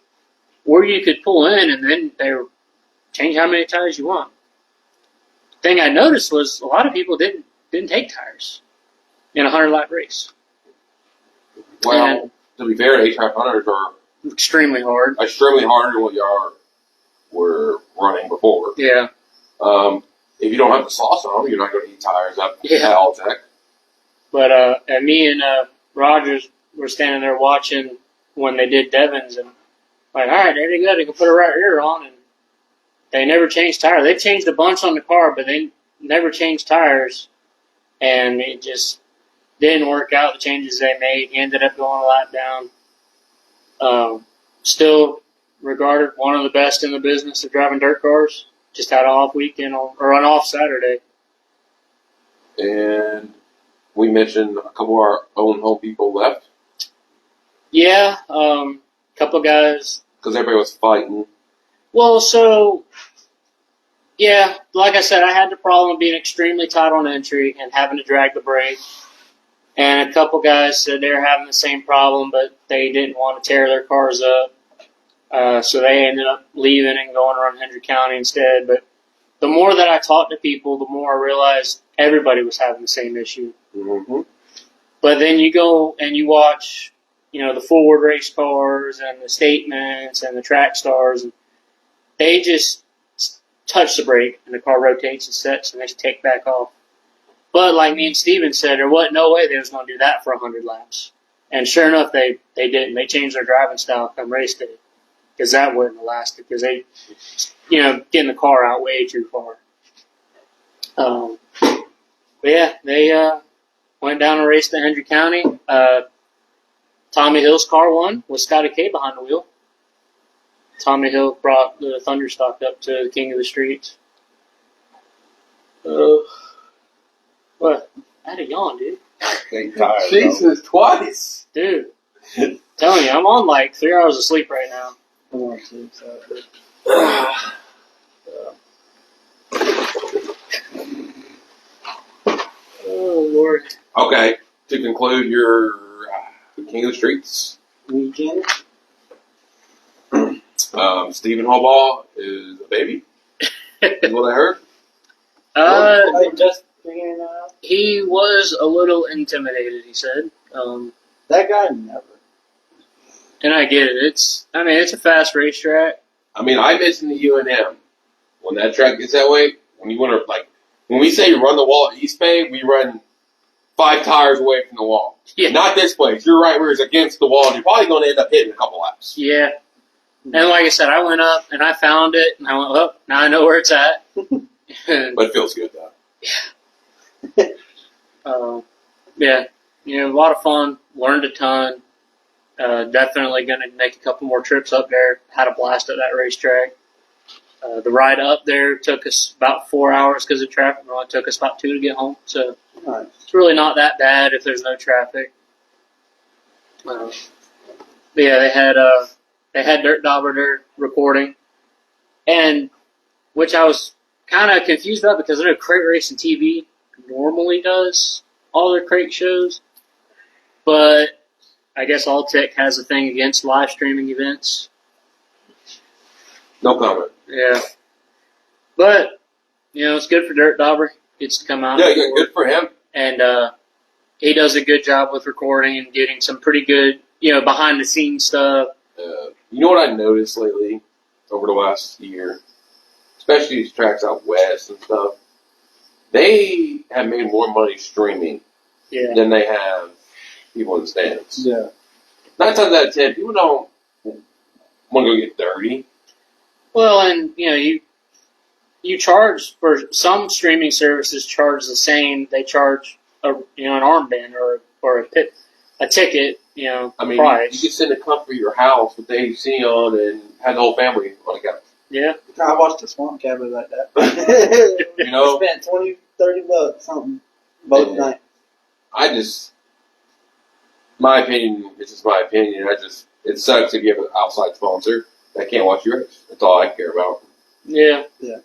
or you could pull in and then they change how many tires you want. The thing I noticed was a lot of people didn't take tires in a 100-lap race.
Well, to be fair, A500s are
Extremely hard.
extremely harder than what you were running before.
Yeah.
If you don't have the sauce on them, you're not going to eat tires up
Yeah.
at all tech.
But and me and Rogers were standing there watching when they did Devon's, and like, all right, there you go. They can put a right rear on, and they never changed tires. They changed a bunch on the car, but they never changed tires, and it just didn't work out. The changes they made, he ended up going a lap down. Still regarded one of the best in the business of driving dirt cars. Just had an off weekend or an off Saturday.
And we mentioned a couple of our own home people left
Yeah, couple of guys.
because everybody was fighting.
Well, so, yeah, like I said, I had the problem of being extremely tight on entry and having to drag the brake. And a couple guys said they were having the same problem, but they didn't want to tear their cars up. So they ended up leaving and going around Hendry County instead. But the more that I talked to people, the more I realized everybody was having the same issue.
Mm-hmm.
But then you go and you watch, the forward race cars and the statements and the track stars, and they just touch the brake, and the car rotates and sets, and they take back off. But like me and Steven said, there wasn't no way they was going to do that for 100 laps. And sure enough, they didn't. They changed their driving style come race day because that wouldn't have lasted because they, getting the car out way too far. But yeah, they went down and raced in Hendry County. Tommy Hill's car won with Scotty K behind the wheel. Tommy Hill brought the Thunderstock up to the king of the streets. What? I had a yawn, dude.
Jesus, twice.
Dude, telling you, I'm on like 3 hours of sleep right now.
I'm on sleep, so.
Oh, Lord.
Okay, to conclude your King of the Streets,
Weekend?
Stephen Hallball is a baby. Is what I heard.
Just figuring that out.
He was a little intimidated, he said.
That guy never.
And I get it. It's a fast racetrack.
I mean, I mentioned the UNM. When that track gets that way, when you want to, when we say run the wall at East Bay, we run 5 tires away from the wall.
Yeah.
Not this place. Your right rear is against the wall, and you're probably going to end up hitting a couple laps.
Yeah. And like I said, I went up and I found it, and I went, oh, now I know where it's at.
But it feels good, though.
Yeah, a lot of fun. Learned a ton. Definitely going to make a couple more trips up there. Had a blast at that racetrack. The ride up there took us about 4 hours because of traffic. It only took us about 2 to get home. So
Nice.
it's really not that bad if there's no traffic. But yeah, they had Dirt Dauber there recording, and which I was kind of confused about because their crate racing TV normally does all their crate shows, but I guess All Tech has a thing against live streaming events.
No comment.
Yeah, but it's good for Dirt Dauber. Gets to come out.
Yeah, good for him.
And he does a good job with recording and getting some pretty good, behind the scenes stuff.
You know what I noticed lately over the last year, especially these tracks out west and stuff, they have made more money streaming than they have people in the stands.
Yeah.
9 times out of 10, people don't want to go get dirty.
Well, and you charge for some streaming services charge the same. They charge an armband or a ticket.
I mean,
price.
you can sit in the comfort of your house with the AC on and have the whole family on the couch.
Yeah.
I watched a swamp cabin like that.
You know?
Spent $20-$30 something both nights.
My opinion, it's just my opinion. It sucks to give an outside sponsor that can't watch your race. That's all I care about.
Yeah.
Yeah.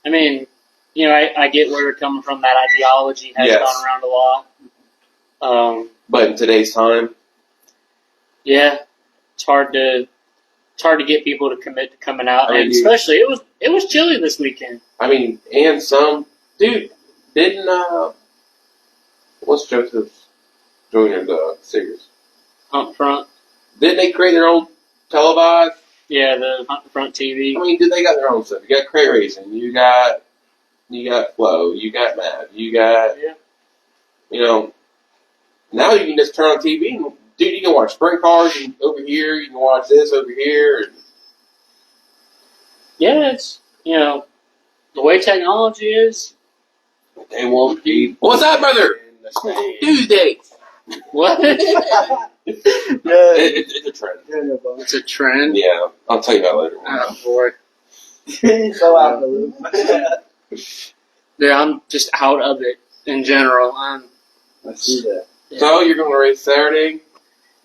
I mean, I get where you're coming from. That ideology has gone around a lot.
But in today's time,
yeah, it's hard to get people to commit to coming out, and especially it was chilly this weekend.
I mean, and some dude didn't. What's Joseph's Junior's series?
Hunt Front.
Didn't they create their own televised?
Yeah, the Hunt Front TV.
I mean, they got their own stuff. You got crate racing. You got Flo. You got Matt. You got Now you can just turn on TV and dude, you can watch sprint cars and over here. You can watch this over here. And
yeah, it's the way technology is.
they won't be. What's that, brother? Tuesday.
What?
It's a trend.
It's a trend.
Yeah, I'll tell you that later.
Oh boy.
So out of the loop.
Yeah, I'm just out of it in general.
I see that.
Yeah.
So you're going to race Saturday?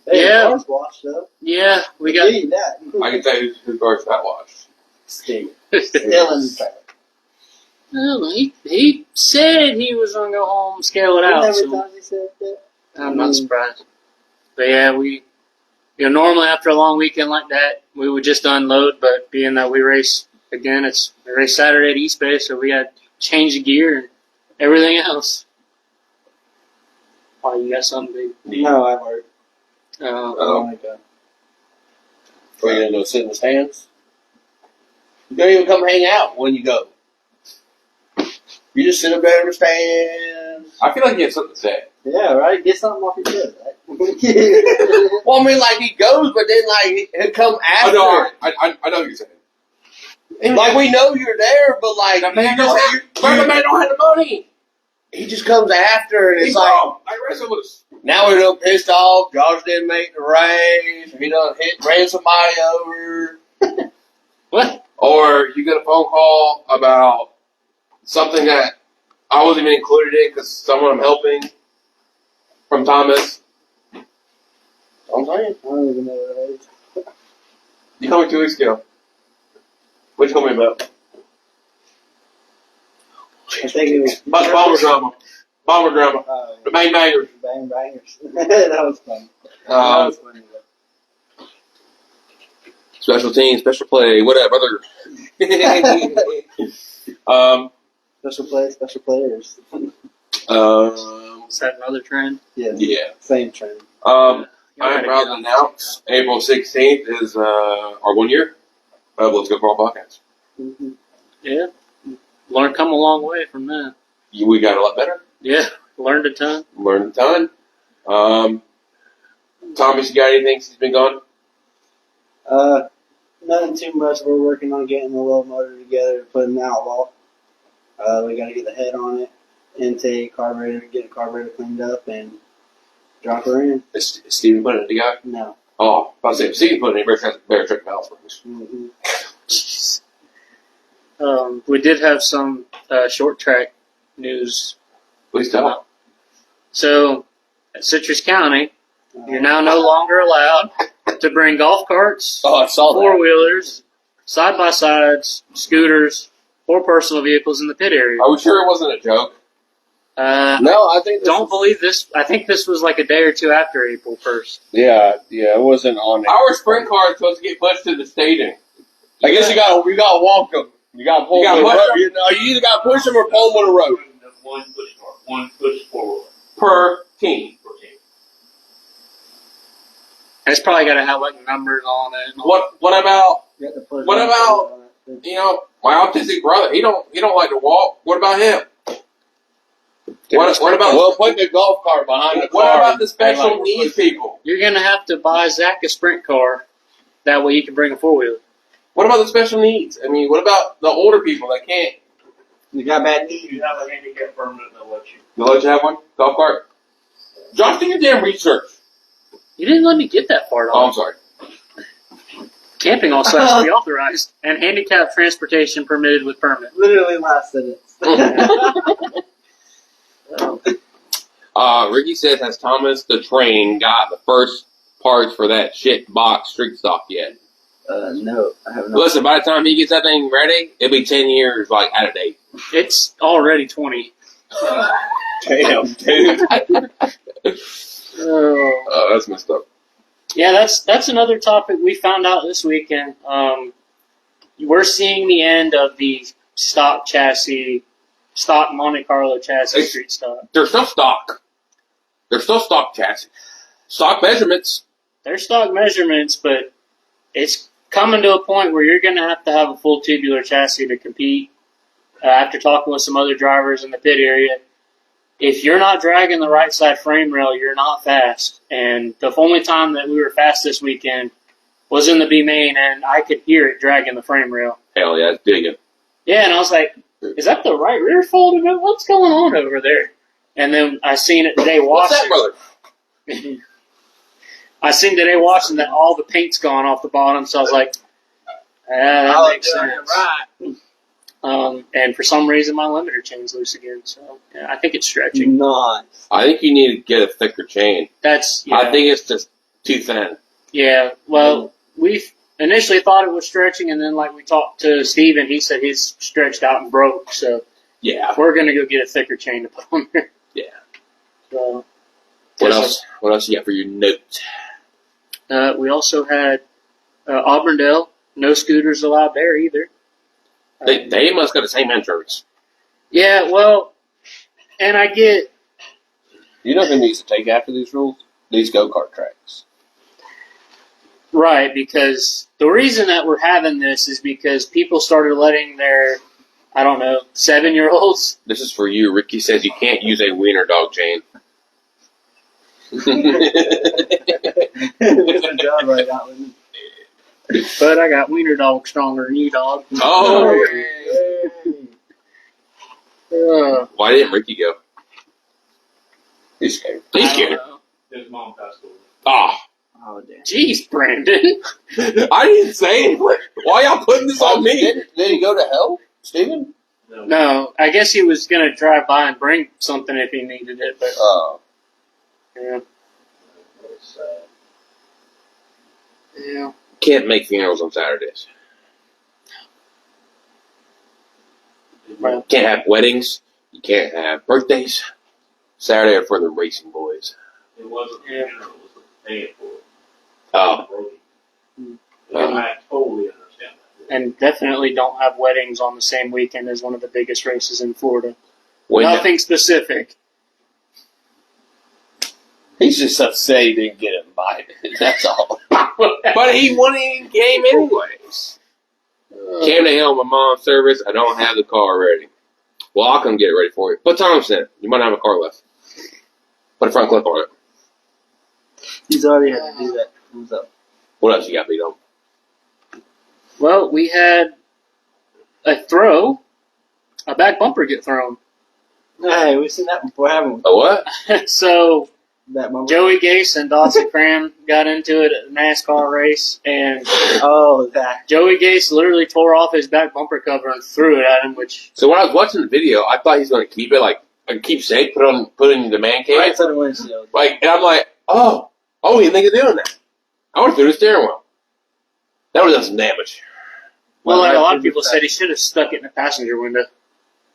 Hey,
Yeah.
cars watched though.
Yeah, we got.
See that.
I can tell you who cars that watched.
Steve. Still in the track.
Well, he said he was gonna go home, scale it out.
Every
So
time he said that.
I'm not surprised. But yeah, we normally after a long weekend like that, we would just unload. But being that we race again, we race Saturday at East Bay, so we got to change the gear and everything else. Why, you got something big?
No, I've heard.
Oh
my god.
Are you going to go sit in the stands? You don't even come hang out when you go. You just sit up there in the stands.
I feel like he has something to say.
Yeah, right? Get something off your chest, right?
Well, I mean, like, he goes, but then, like, he'll come
I
after.
know, I know what you're saying.
Like, we know you're there, but, like,
The man don't have the money.
he just comes after, and it's
He's
like,
wrong. Like Racing was.
now we're done pissed off. Josh didn't make the race. He done ran somebody over.
What?
Or you get a phone call about something that I wasn't even included in because someone I'm helping from Thomas.
I'm saying.
I don't even know what it is.
You told me 2 weeks ago. What you told me about?
I think it was
Bomber drama. Bomber drama. The Bang Bangers.
Bang Bangers. That was fun. That was funny.
Special team, special play, whatever, brother.
Special play, special players.
Is that another trend?
Yes.
Yeah.
Same trend.
I am proud to announce April 16th is our 1 year of Let's Go Crawl podcast.
Mm-hmm.
Yeah. Come a long way from that.
We got a lot better.
Yeah. Learned a ton.
Learned a ton. Thomas, you got anything since he's been gone?
Nothing too much. We're working on getting the low motor together, putting the outlaw. We got to get the head on it, intake, carburetor, get the carburetor cleaned up, and drop her in.
Is Steven putting it together?
No.
Oh, I was saying, if Steven putting it, he better check the valve springs.
Mm-hmm.
We did have some short track news.
Please tell.
So, at Citrus County, you're now no longer allowed to bring golf carts,
Oh, I saw that.
four-wheelers, side-by-sides, scooters, or personal vehicles in the pit area.
Are we sure it wasn't a joke?
No, I think.
Don't believe this. I think this was like a day or two after April 1st.
Yeah, it wasn't on it.
Our sprint car is supposed to get pushed to the stadium.
I guess you got to walk them. You got to pull
You
them
gotta
with a
push
rope. You either got to push them or pull them with a rope.
One push car, one push forward
Per team.
per team.
And it's probably got to have like numbers on it.
What about,
You got to put
What about- you know, my autistic brother? He don't like to walk. What about him? What about
Well, put the golf cart behind the car.
what about the
and
special
like,
needs people?
You're going to have to buy Zach a sprint car. That way you can bring a four-wheeler.
What about the special needs? I mean, what about the older people that can't?
You got bad
If
knees.
you have a handicap permit, they'll let you.
They'll let you have one? Golf cart? Josh, do your damn research.
You didn't let me get that part
Oh,
on.
I'm sorry.
Camping also has to be authorized, and handicap transportation permitted with permit.
Literally last sentence.
Ricky says, has Thomas the Train got the first parts for that shit box street stock yet?
No, I have not.
Listen, by the time he gets that thing ready, it'll be 10 years, like, out of date.
It's already 20.
Damn, dude.
Oh.
Oh, that's messed up.
Yeah, that's another topic we found out this weekend. We're seeing the end of the stock Monte Carlo chassis
It's-
street stock.
They're still stock. They're still stock chassis. Stock measurements.
They're stock measurements, but it's coming to a point where you're going to have a full tubular chassis to compete. After talking with some other drivers in the pit area, if you're not dragging the right side frame rail, you're not fast. And the only time that we were fast this weekend was in the B main, and I could hear it dragging the frame rail.
Hell yeah, it's digging.
Yeah, and I was like, is that the right rear fold? What's going on over there? And then I seen it today
What's
washing.
that, brother?
I seen today washing that all the paint's gone off the bottom, so I was like, that makes sense. And for some reason, my limiter chain's loose again, so yeah, I think it's stretching.
Nice.
I think you need to get a thicker chain.
That's yeah.
I think it's just too thin.
Yeah, well, we initially thought it was stretching, and then like we talked to Steve, and he said his stretched out and broke. So
Yeah.
we're gonna go get a thicker chain to put on there.
Yeah.
So
What else? What else you got for your notes?
we also had Auburndale. No scooters allowed there either.
They must got the same insurance.
Yeah, well, and I get
You know who needs to take after these rules? These go-kart tracks.
right because the reason that we're having this is because people started letting their I don't know, 7-year-olds.
This is for you. Ricky says you can't use a wiener dog chain.
Good job right now.
But I got wiener dog stronger than you, dog.
Oh! Why didn't Ricky go?
He's scared.
He's
I don't
scared.
know.
His mom passed away.
Ah.
Oh, damn.
Jeez, Brandon.
I didn't say anything. Why y'all putting this on me?
Did he go to hell, Steven?
No, I guess he was going to drive by and bring something if he needed it, but
Oh.
yeah.
It's,
Yeah.
Can't make funerals on Saturdays.
Well,
Can't have weddings. You can't have birthdays. Saturday are for the racing boys.
it wasn't the
Yeah.
funeral, it was the paying for it.
Oh.
I totally understand that.
and definitely don't have weddings on the same weekend as one of the biggest races in Florida.
When
Nothing specific.
He's just upset he didn't get invited. That's all.
But he won in game anyways. Came to hell my mom's service. I don't have the car ready. Well, I'll come get it ready for you. Put Thomas in it. You might have a car left. Put a front clip on it.
He's already had to do that. What's up?
What else you got beat on?
Well, we had a back bumper get thrown.
Hey, we've seen that before, haven't we?
A what?
So
That moment.
Joey Gase and Dawson Cram got into it at a NASCAR race, and
Oh, that.
Joey Gase literally tore off his back bumper cover and threw it at him, which
So when I was watching the video, I thought he's going to keep it like keep safe, put it in the man cave.
Right to the windshield.
Like, and I'm like, oh, he didn't think of doing that. I would have threw the steering wheel. That would have done some damage.
well, like a lot of people said, he should have stuck it in the passenger window.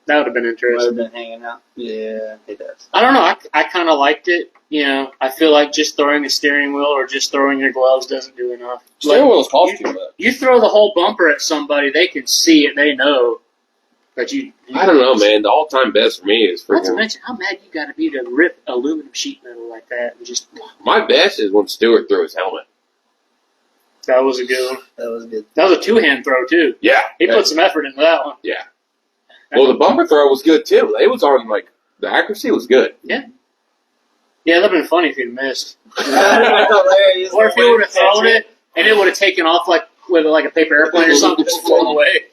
That would have been
Might
interesting.
have been hanging out. Yeah, it does.
I don't know. I kind of liked it. You know, I feel like just throwing a steering wheel or just throwing your gloves doesn't do enough.
Steering
Like,
wheels cost too much.
you throw the whole bumper at somebody, they can see it, they know. But you
I don't know, man. The all-time best for me is
Not to
freaking.
mention how mad you got to be to rip aluminum sheet metal like that and just.
My best is when Stewart threw his helmet.
That was a good one.
That was good.
That was a two-hand throw too.
Yeah.
He put some effort into that one.
Yeah. Well, the bumper throw was good too. It was on like the accuracy was good.
Yeah, that'd have been funny if he'd missed.
Hilarious.
Or if he would have thrown it and it would have taken off like with like a paper airplane or something, just flown away.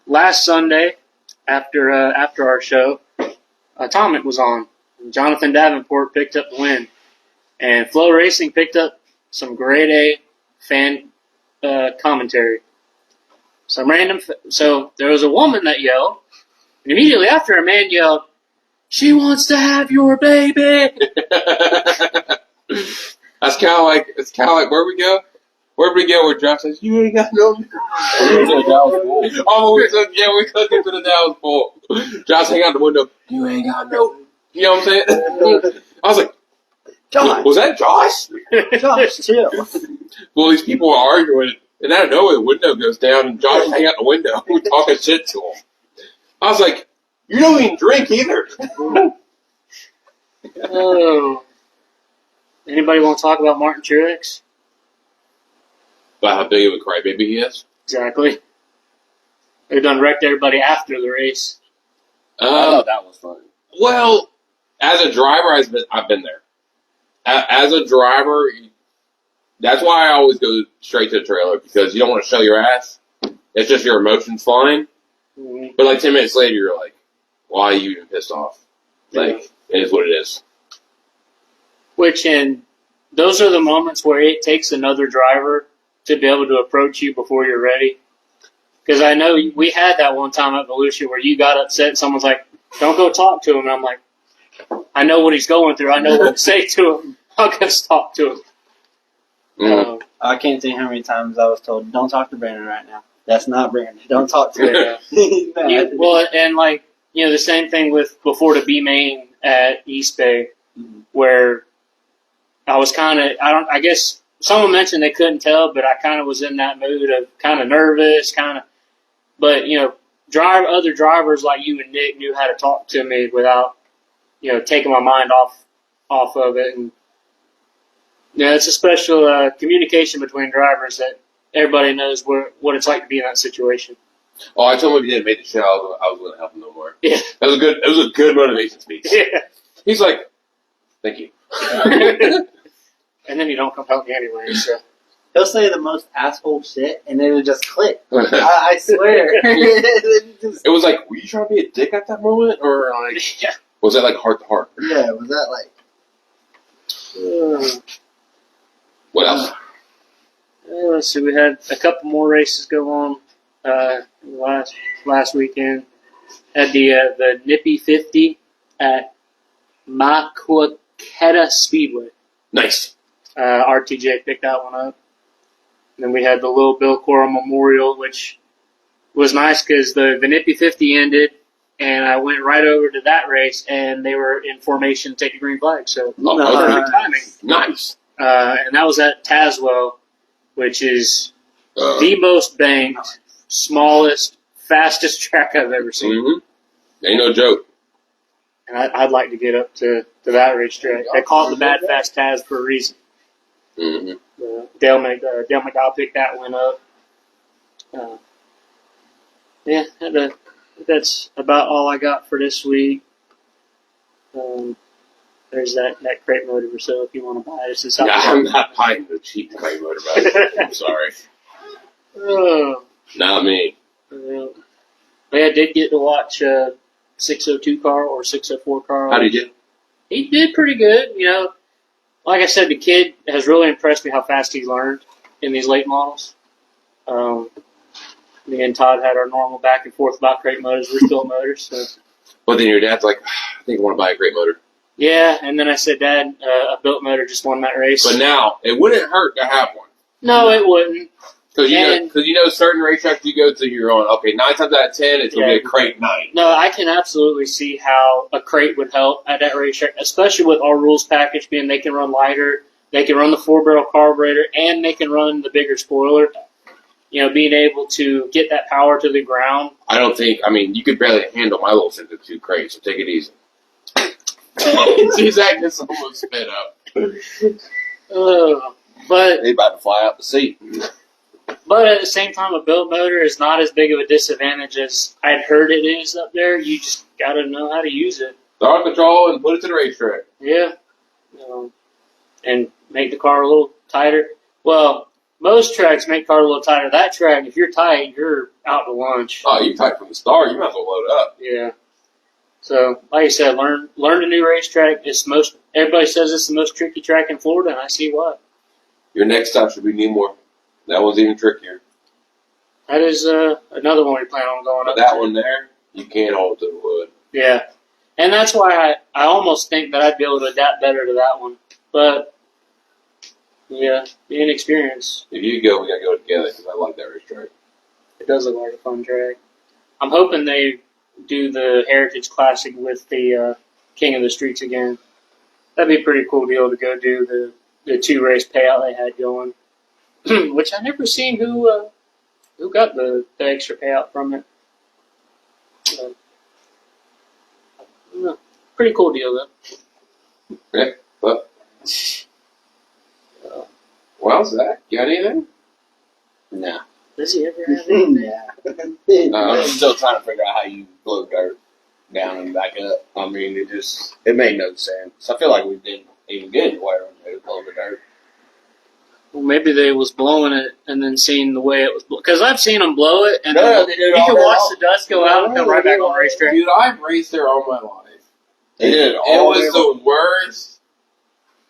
Last Sunday, after our show, Atomic was on. Jonathan Davenport picked up the win, and Flow Racing picked up some grade A fan commentary. Some random. So there was a woman that yelled, and immediately after, a man yelled, "She wants to have your baby."
It's kind of like where we go. Where we go? Where Josh says, "You ain't got no." Oh, we took it to the Dallas Bowl. Josh hang out the window. You ain't got no. You know what I'm saying? I was like,
Josh.
was that Josh?
Josh, chill.
Well, these people were arguing, and out of nowhere, the window goes down, and Josh hang out the window. We're talking shit to him. I was like, you don't even drink either.
Oh. Anybody want to talk about Martin Truex?
About how big of a crybaby he is.
Exactly. They done wrecked everybody after the race.
I thought that was funny.
Well, as a driver, I've been there. As a driver, that's why I always go straight to the trailer, because you don't want to show your ass. It's just your emotions flying.
Mm-hmm.
But like 10 minutes later, you're like, why are you even pissed off? Like, it is what it is.
And those are the moments where it takes another driver to be able to approach you before you're ready. Because I know we had that one time at Volusia where you got upset and someone's like, don't go talk to him. And I'm like, I know what he's going through. I know what to say to him. I'll go talk to him.
Mm.
I can't tell you how many times I was told, don't talk to Brandon right now. That's not Brandon. Don't talk to him.
The same thing with before the B main at East Bay, where I was I guess someone mentioned they couldn't tell, but I kind of was in that mood of kind of nervous, but other drivers like you and Nick knew how to talk to me without, taking my mind off of it. And, it's a special communication between drivers that everybody knows what it's like to be in that situation.
Oh, I told him if he didn't make the show, I was going to help him no more.
Yeah.
That was a good. It was a good motivation speech.
Yeah.
He's like, "Thank you."
And then you don't come help me anyway. So
He'll say the most asshole shit, and it'll just click. I swear.
It was like, were you trying to be a dick at that moment, or like,
yeah.
was that like heart to heart?
Yeah, was that like?
What else?
Let's see. We had a couple more races go on last weekend. Had the Nippy 50 at Maquoketa Speedway.
Nice.
RTJ picked that one up. And then we had the Little Bill Cora Memorial, which was nice because the Nippy 50 ended, and I went right over to that race, and they were in formation to take a green flag. So perfect timing.
Nice.
And that was at Tazewell, which is the most banked, smallest, fastest track I've ever seen.
Mm-hmm. Ain't no joke.
And I'd like to get up to that racetrack. They call it the Bad Fast Taz for a reason.
Mm-hmm.
Dale McDowell picked that one up. Yeah, that's about all I got for this week. There's that crate motor for sale if you want to buy it. It's
I'm not buying the cheap crate motor. I'm sorry. Not me.
But I did get to watch 602 car or 604 car.
How did you?
He did pretty good. You know, like I said, the kid has really impressed me how fast he learned in these late models. Me and Todd had our normal back and forth about crate motors, refill motors. So.
But then your dad's like, I think I want to buy a crate motor.
Yeah, and then I said, Dad, a built motor just won that race.
But now, it wouldn't hurt to have one.
No, it wouldn't.
Because you know certain racetracks you go to, you're on, okay, 9 times out of 10, it's going to be a crate 9.
No, I can absolutely see how a crate would help at that racetrack, especially with our rules package being they can run lighter, they can run the 4-barrel carburetor, and they can run the bigger spoiler. You know, being able to get that power to the ground.
You could barely handle my little 72 crate, so take it easy. She's acting almost spit up.
But
They about to fly out the seat.
But at the same time, a built motor is not as big of a disadvantage as I'd heard it is up there. You just got to know how to use it.
Start control and put it to the racetrack.
Yeah. And make the car a little tighter. Well, most tracks make the car a little tighter. That track, if you're tight, you're out to lunch.
Oh, you tight from the start. You might as well load up.
Yeah. So, like I said, learn a new racetrack. Everybody says it's the most tricky track in Florida, and I see why.
Your next stop should be Needmore. That one's even trickier.
That is another one we plan on going up
But that
to.
one there, you can't hold to the wood.
Yeah. And that's why I almost think that I'd be able to adapt better to that one. But, yeah, being experienced,
If you go, we got to go together because I like that racetrack.
it does look like a fun track. I'm hoping they do the Heritage Classic with the King of the Streets again. That'd be a pretty cool deal to go do the 2-race payout they had going. Which I never seen who got the extra payout from it. Pretty cool deal though.
Yeah, but well, Zach, you got anything?
Nah.
Does he ever have anything?
Yeah.
I'm still trying to figure out how you blow dirt down and back up. I mean, it made no sense. I feel like we didn't even get anywhere when they blow the dirt.
Well, maybe they was blowing it and then seeing the way it was. Because I've seen them blow it and
No,
then
they did
you
all
can
that
watch
all-
the dust go out and come right back on the racetrack.
Dude, I've raced there all my life.
They did it
It
all
was the worst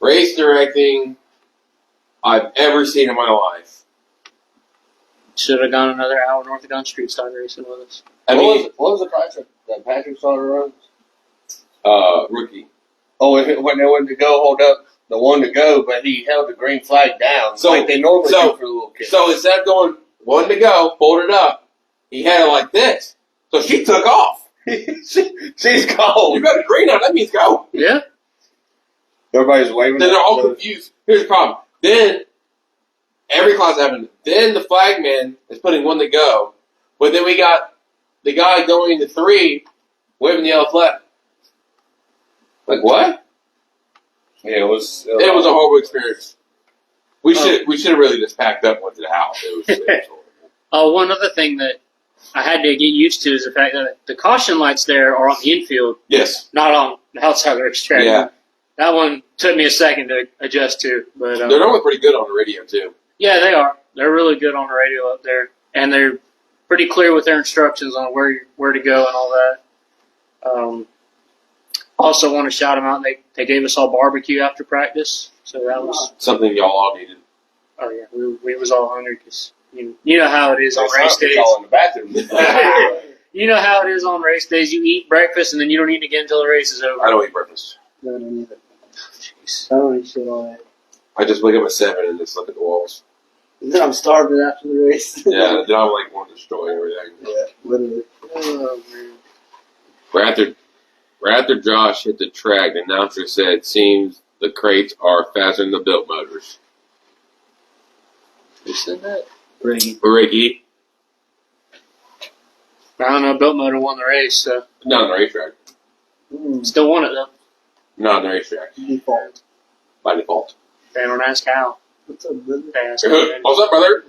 race directing I've ever seen in my life.
Should have gone another hour north of Gun Street, started racing with us.
I mean,
what was the price that Patrick started runs?
rookie.
Oh, when they went to go hold up the one to go, but he held the green flag down
So-
like they normally
so-
do for little kids.
So instead of going one to go, folded up, he had it like this. So she took off.
She's cold.
You got a green on, that means go.
Yeah.
Everybody's waving.
Then they're all
at the-
confused. Here's the problem. Then every class happened. Then the flagman is putting one to go. But then we got the guy going to 3 waving the yellow flag. Like what?
Yeah, it was
It was a horrible experience. We should have really just packed up and went to the house. It was horrible.
One other thing that I had to get used to is the fact that the caution lights there are on the infield,
Yes.
not on the outside of the racetrack.
Yeah.
That one took me a second to adjust to, but
They're normally pretty good on the radio too.
yeah, they are. They're really good on the radio up there, and they're pretty clear with their instructions on where to go and all that. Also, want to shout them out. They gave us all barbecue after practice, so that was
Something y'all all needed.
oh yeah, we was all hungry because you know how it is on race days.
All in the bathroom.
You know how it is on race days. You eat breakfast and then you don't eat again until the race is over.
I don't eat breakfast.
No, I don't either.
Jeez.
I don't eat shit all day.
I just wake up at 7 and just look at the walls.
Then I'm starving after the race.
Yeah, then I'm like want to destroy everything.
Yeah, literally.
Oh, man.
Right after Josh hit the track, the announcer said, "Seems the crates are faster than the built motors."
Who said that?
Ricky,
I don't know. Built Motor won the race, so
not on the racetrack.
still won it though.
Not on the racetrack.
Default.
By default.
They don't ask how.
What's up, brother?
They ask how.
What's up, brother?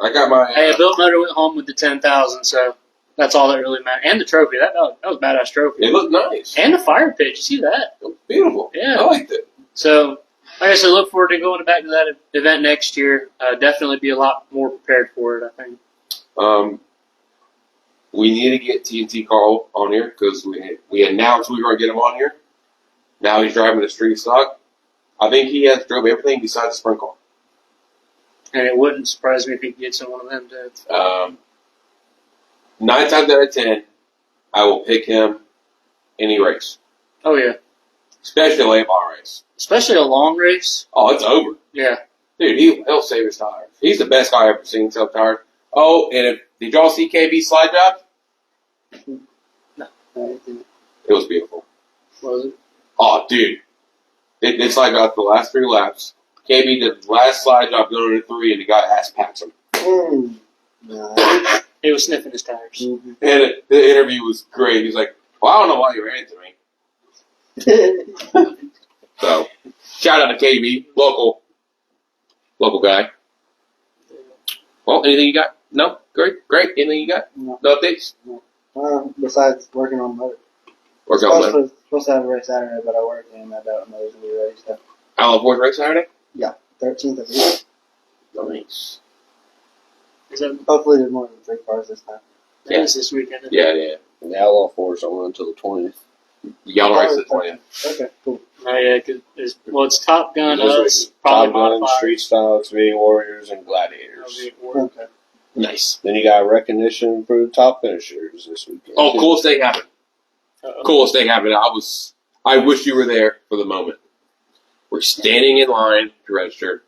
I got my.
Hey, Built Motor went home with the 10,000, so that's all that really mattered. And the trophy. That was a badass trophy.
It looked nice.
And the fire pit. You see that?
It looked beautiful.
Yeah.
I liked it.
So, like I said, look forward to going back to that event next year. Definitely be a lot more prepared for it, I think.
We need to get TNT Carl on here because we announced we were going to get him on here. Now he's driving the street stock. I think he has drove everything besides the sprint car.
And it wouldn't surprise me if he gets in one of them, too.
9 times out of 10, I will pick him any race,
Oh, yeah.
especially a late bar race.
Especially a long race.
Oh, it's over.
Yeah.
Dude, he'll save his tires. He's the best guy I've ever seen sell tires. Oh, and did y'all see KB slide job? It was beautiful.
Was it?
Oh, dude. They slide job the last 3 laps. KB did the last slide job going into 3, and the guy ass packs him.
Nah.
He was sniffing his tires.
Mhm.
And the interview was great. He's like, well, I don't know why you ran into me. So, shout out to KB, local guy. Well, anything you got? No? Great. Anything you got?
No.
No updates?
Besides working on motor.
Work on that.
Supposed to have a race Saturday, but I work and I don't know if it's going to be ready. So,
Isle of race Saturday?
13th of April.
Nice.
Is that
Hopefully there's more than 3 cars this time.
that is this weekend?
Yeah.
The Outlaw Force don't run until the 20th.
Y'all race the 20th.
Okay, cool.
Oh, yeah. It's Top Gun,
Those
us,
races,
probably
Top Gun,
modified.
Street Stocks, V Warriors, and Gladiators.
Okay.
Nice.
Then you got recognition for the top finishers this weekend.
Oh, coolest thing happened.
Uh-oh.
Coolest thing happened. I wish you were there for the moment. We're standing in line to register.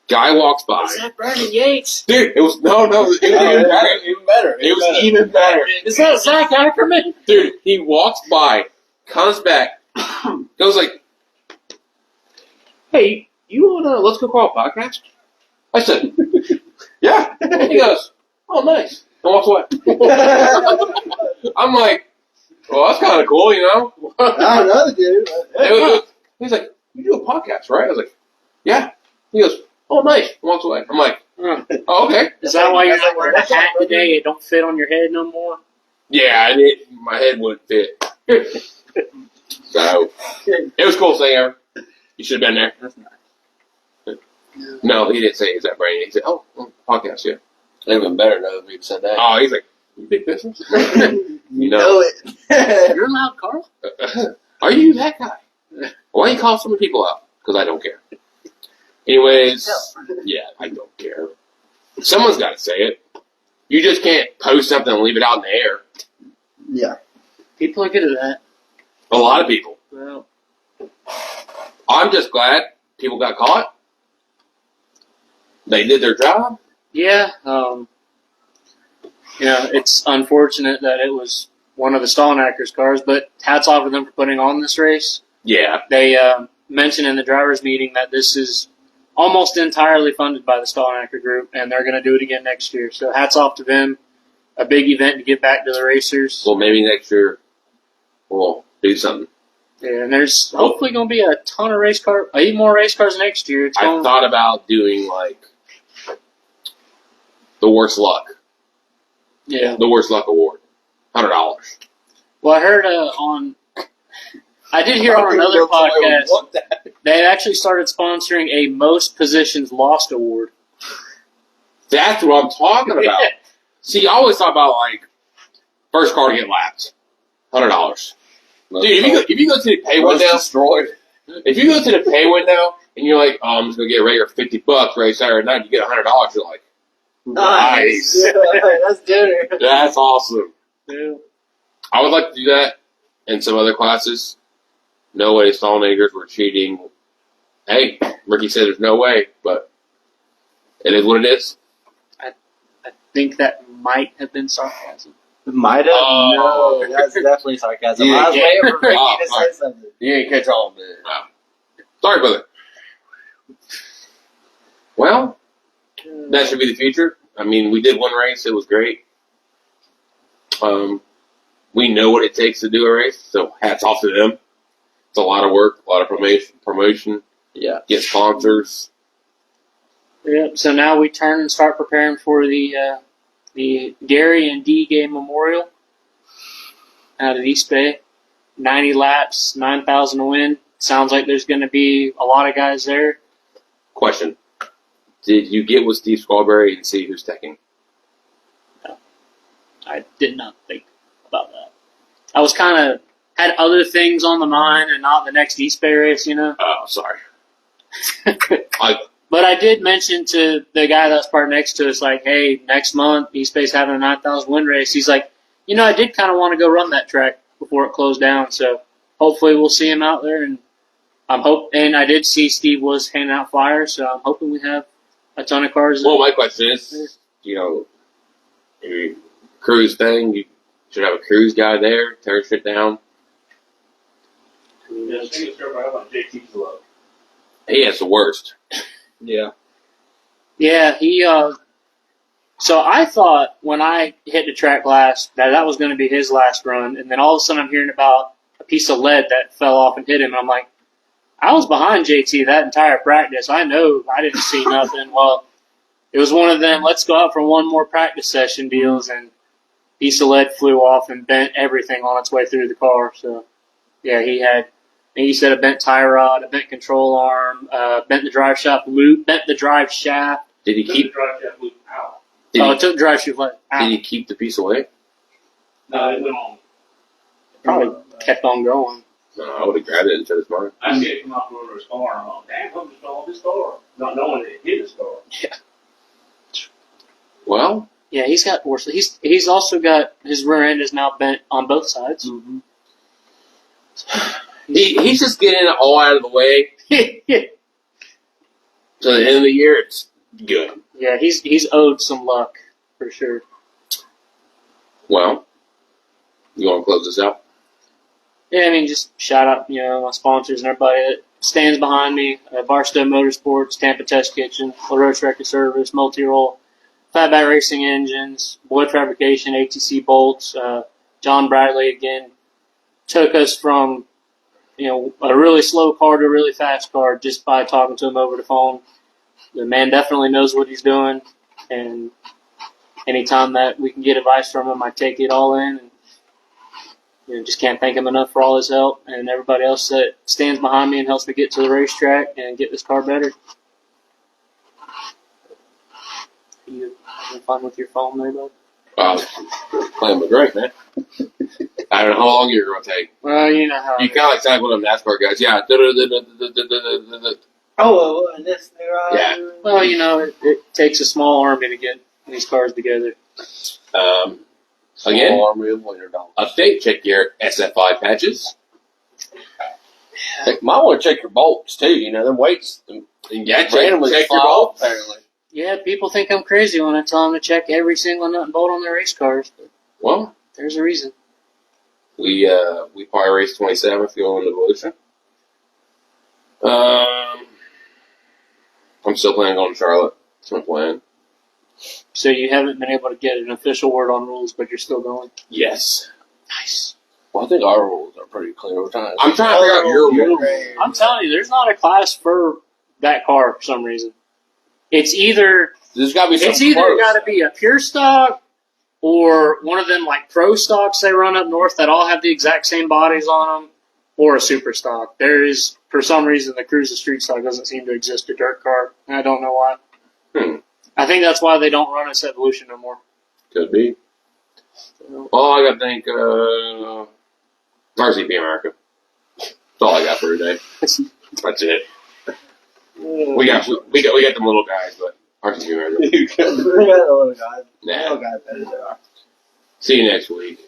Guy walks by.
Is that Brandon Yates?
Dude, it was no. It was even better.
Even better.
It was even better.
Is that Zach Ackerman?
Dude, he walks by, comes back, goes like, "Hey, you want to let's go call a podcast?" I said, "Yeah." He goes, "Oh, nice," and walks away. I'm like, "Well, that's kind of cool, you know."
I don't know, dude.
He's like, "You do a podcast, right?" I was like, "Yeah." He goes, "Oh, nice," and walks away. I'm like, "Oh, okay."
Is that why you're not wearing a hat today? It don't fit on your head no more?
Yeah, my head wouldn't fit. So, it was cool seeing her. You should have been there.
That's nice.
No, he didn't say is that Brady. He said, "Oh, podcast, yeah."
It would have been better though if he'd said that.
Oh, he's like, "You big business?"
You know it.
You're loud, Carl.
Are you that guy? Why you call so many people out? Because I don't care. Anyways, yeah, I don't care. Someone's got to say it. You just can't post something and leave it out in the air.
Yeah.
People are good at that.
A lot of people.
Well,
I'm just glad people got caught. They did their job.
yeah. It's unfortunate that it was one of the Stallnackers cars, but hats off to them for putting on this race.
Yeah.
They mentioned in the drivers' meeting that this is almost entirely funded by the Stallnacker group, and they're going to do it again next year. So hats off to them. A big event to get back to the racers.
Well, maybe next year we'll do something.
Yeah, and there's hopefully going to be a ton of race cars, even more race cars next year. It's
I
going,
thought about doing like the worst luck award, $100.
Well, I heard I did hear on another podcast they actually started sponsoring a most positions lost award.
That's what I'm talking about. See, I always thought about like first car to get lapped, $100. Dude, if you go to the pay window,
destroyed.
if you go to the pay window and you're like, oh, I'm just gonna get a regular $50 race Saturday night, you get $100. You're like, nice.
That's dinner.
That's awesome.
Yeah.
I would like to do that in some other classes. No way Stallnagers were cheating. Hey, Ricky said there's no way, but it is what it is.
I think that might have been sarcasm.
Might have.
Oh.
No, that's definitely sarcasm.
Yeah,
I was waiting for Ricky to
sorry.
say something.
You ain't catch all of it.
Sorry, brother. Well, that should be the future. I mean, we did one race. It was great. We know what it takes to do a race, so hats off to them. It's a lot of work, a lot of promotion.
Yeah.
Get sponsors.
Yep. So now we turn and start preparing for the Gary and D Gay Memorial out of East Bay. 90 laps, 9,000 to win. Sounds like there's going to be a lot of guys there.
Question. Did you get with Steve Squalberry and see who's taking?
I did not think about that. I was kind of had other things on the mind and not the next East Bay race, you know.
Oh, sorry.
But I did mention to the guy that's part next to us, like, hey, next month East Bay's having a 9,000 win race. He's like, you know, I did kind of want to go run that track before it closed down, so hopefully we'll see him out there. And and I did see Steve was handing out flyers, so I'm hoping we have a ton of cars.
Well, my question is, you know, your cruise thing, you should have a cruise guy there, tear shit down.
Yeah, I think it's everybody about JT's love.
He has the worst.
Yeah.
Yeah, he. So I thought when I hit the track last that was going to be his last run, and then all of a sudden I'm hearing about a piece of lead that fell off and hit him, and I'm like, I was behind JT that entire practice. I know I didn't see nothing. Well, it was one of them, let's go out for one more practice session deals, and a piece of lead flew off and bent everything on its way through the car. So, yeah, he said a bent tie rod, a bent control arm, bent the drive shaft loop, bent the drive shaft.
Did he keep?
drive that loop out?
It took the drive shaft out.
Did he keep the piece away?
No, it went on.
Probably kept on going.
No, I would have grabbed it and said it's mine.
I see it come out from under his car, and I'm like, damn, I'm just on this car. Not knowing that it hit his car.
Well,
Yeah, he's got worse. He's also got his rear end is now bent on both sides.
Mm-hmm.
he's just getting it all out of the way. So at the end of the year, it's good.
Yeah, he's owed some luck for sure.
Well, you want to close this out?
Yeah, I mean, just shout out, my sponsors and everybody that stands behind me. Barstow Motorsports, Tampa Test Kitchen, LaRoche Record Service, Multi-Roll, Fatback Racing Engines, Boyd Fabrication, ATC Bolts. John Bradley, again, took us from, a really slow car to a really fast car just by talking to him over the phone. The man definitely knows what he's doing, and anytime that we can get advice from him, I take it all in. And just can't thank him enough for all his help and everybody else that stands behind me and helps me get to the racetrack and get this car better. You having fun with your phone there, bud?
Playing with drink, man. I don't know how long you're going to take.
Well, you know how.
You kind of like sound one of them NASCAR guys. Yeah.
Oh, and this thing,
Yeah.
Well, it takes a small army to get these cars together.
Again,
Army of $100.
update, check your SFI patches.
You might want to check your bolts too. Them weights.
Yeah,
randomly
check your
fly off,
bolts.
apparently.
Yeah, people think I'm crazy when I tell them to check every single nut and bolt on their race cars. But
Well,
there's a reason.
we probably race 27th going to Evolution. I'm still planning on Charlotte. That's my plan.
So you haven't been able to get an official word on rules, but you're still going.
Yes.
Nice.
Well, I think our rules are pretty clear. I'm trying
I'm trying to figure out your rule.
I'm telling you, there's not a class for that car for some reason. It's either
There's got to be some.
it's either got to be a pure stock or one of them like pro stocks they run up north that all have the exact same bodies on them, or a super stock. There is, for some reason, the Cruza street stock doesn't seem to exist a dirt car, and I don't know why. I think that's why they don't run us Evolution no more.
Could be. Well, I got to think RCP America. That's all I got for today. That's it. We got them little guys, but RCP America.
We got the little guys.
Nah.
Little guys better than us.
See you next week.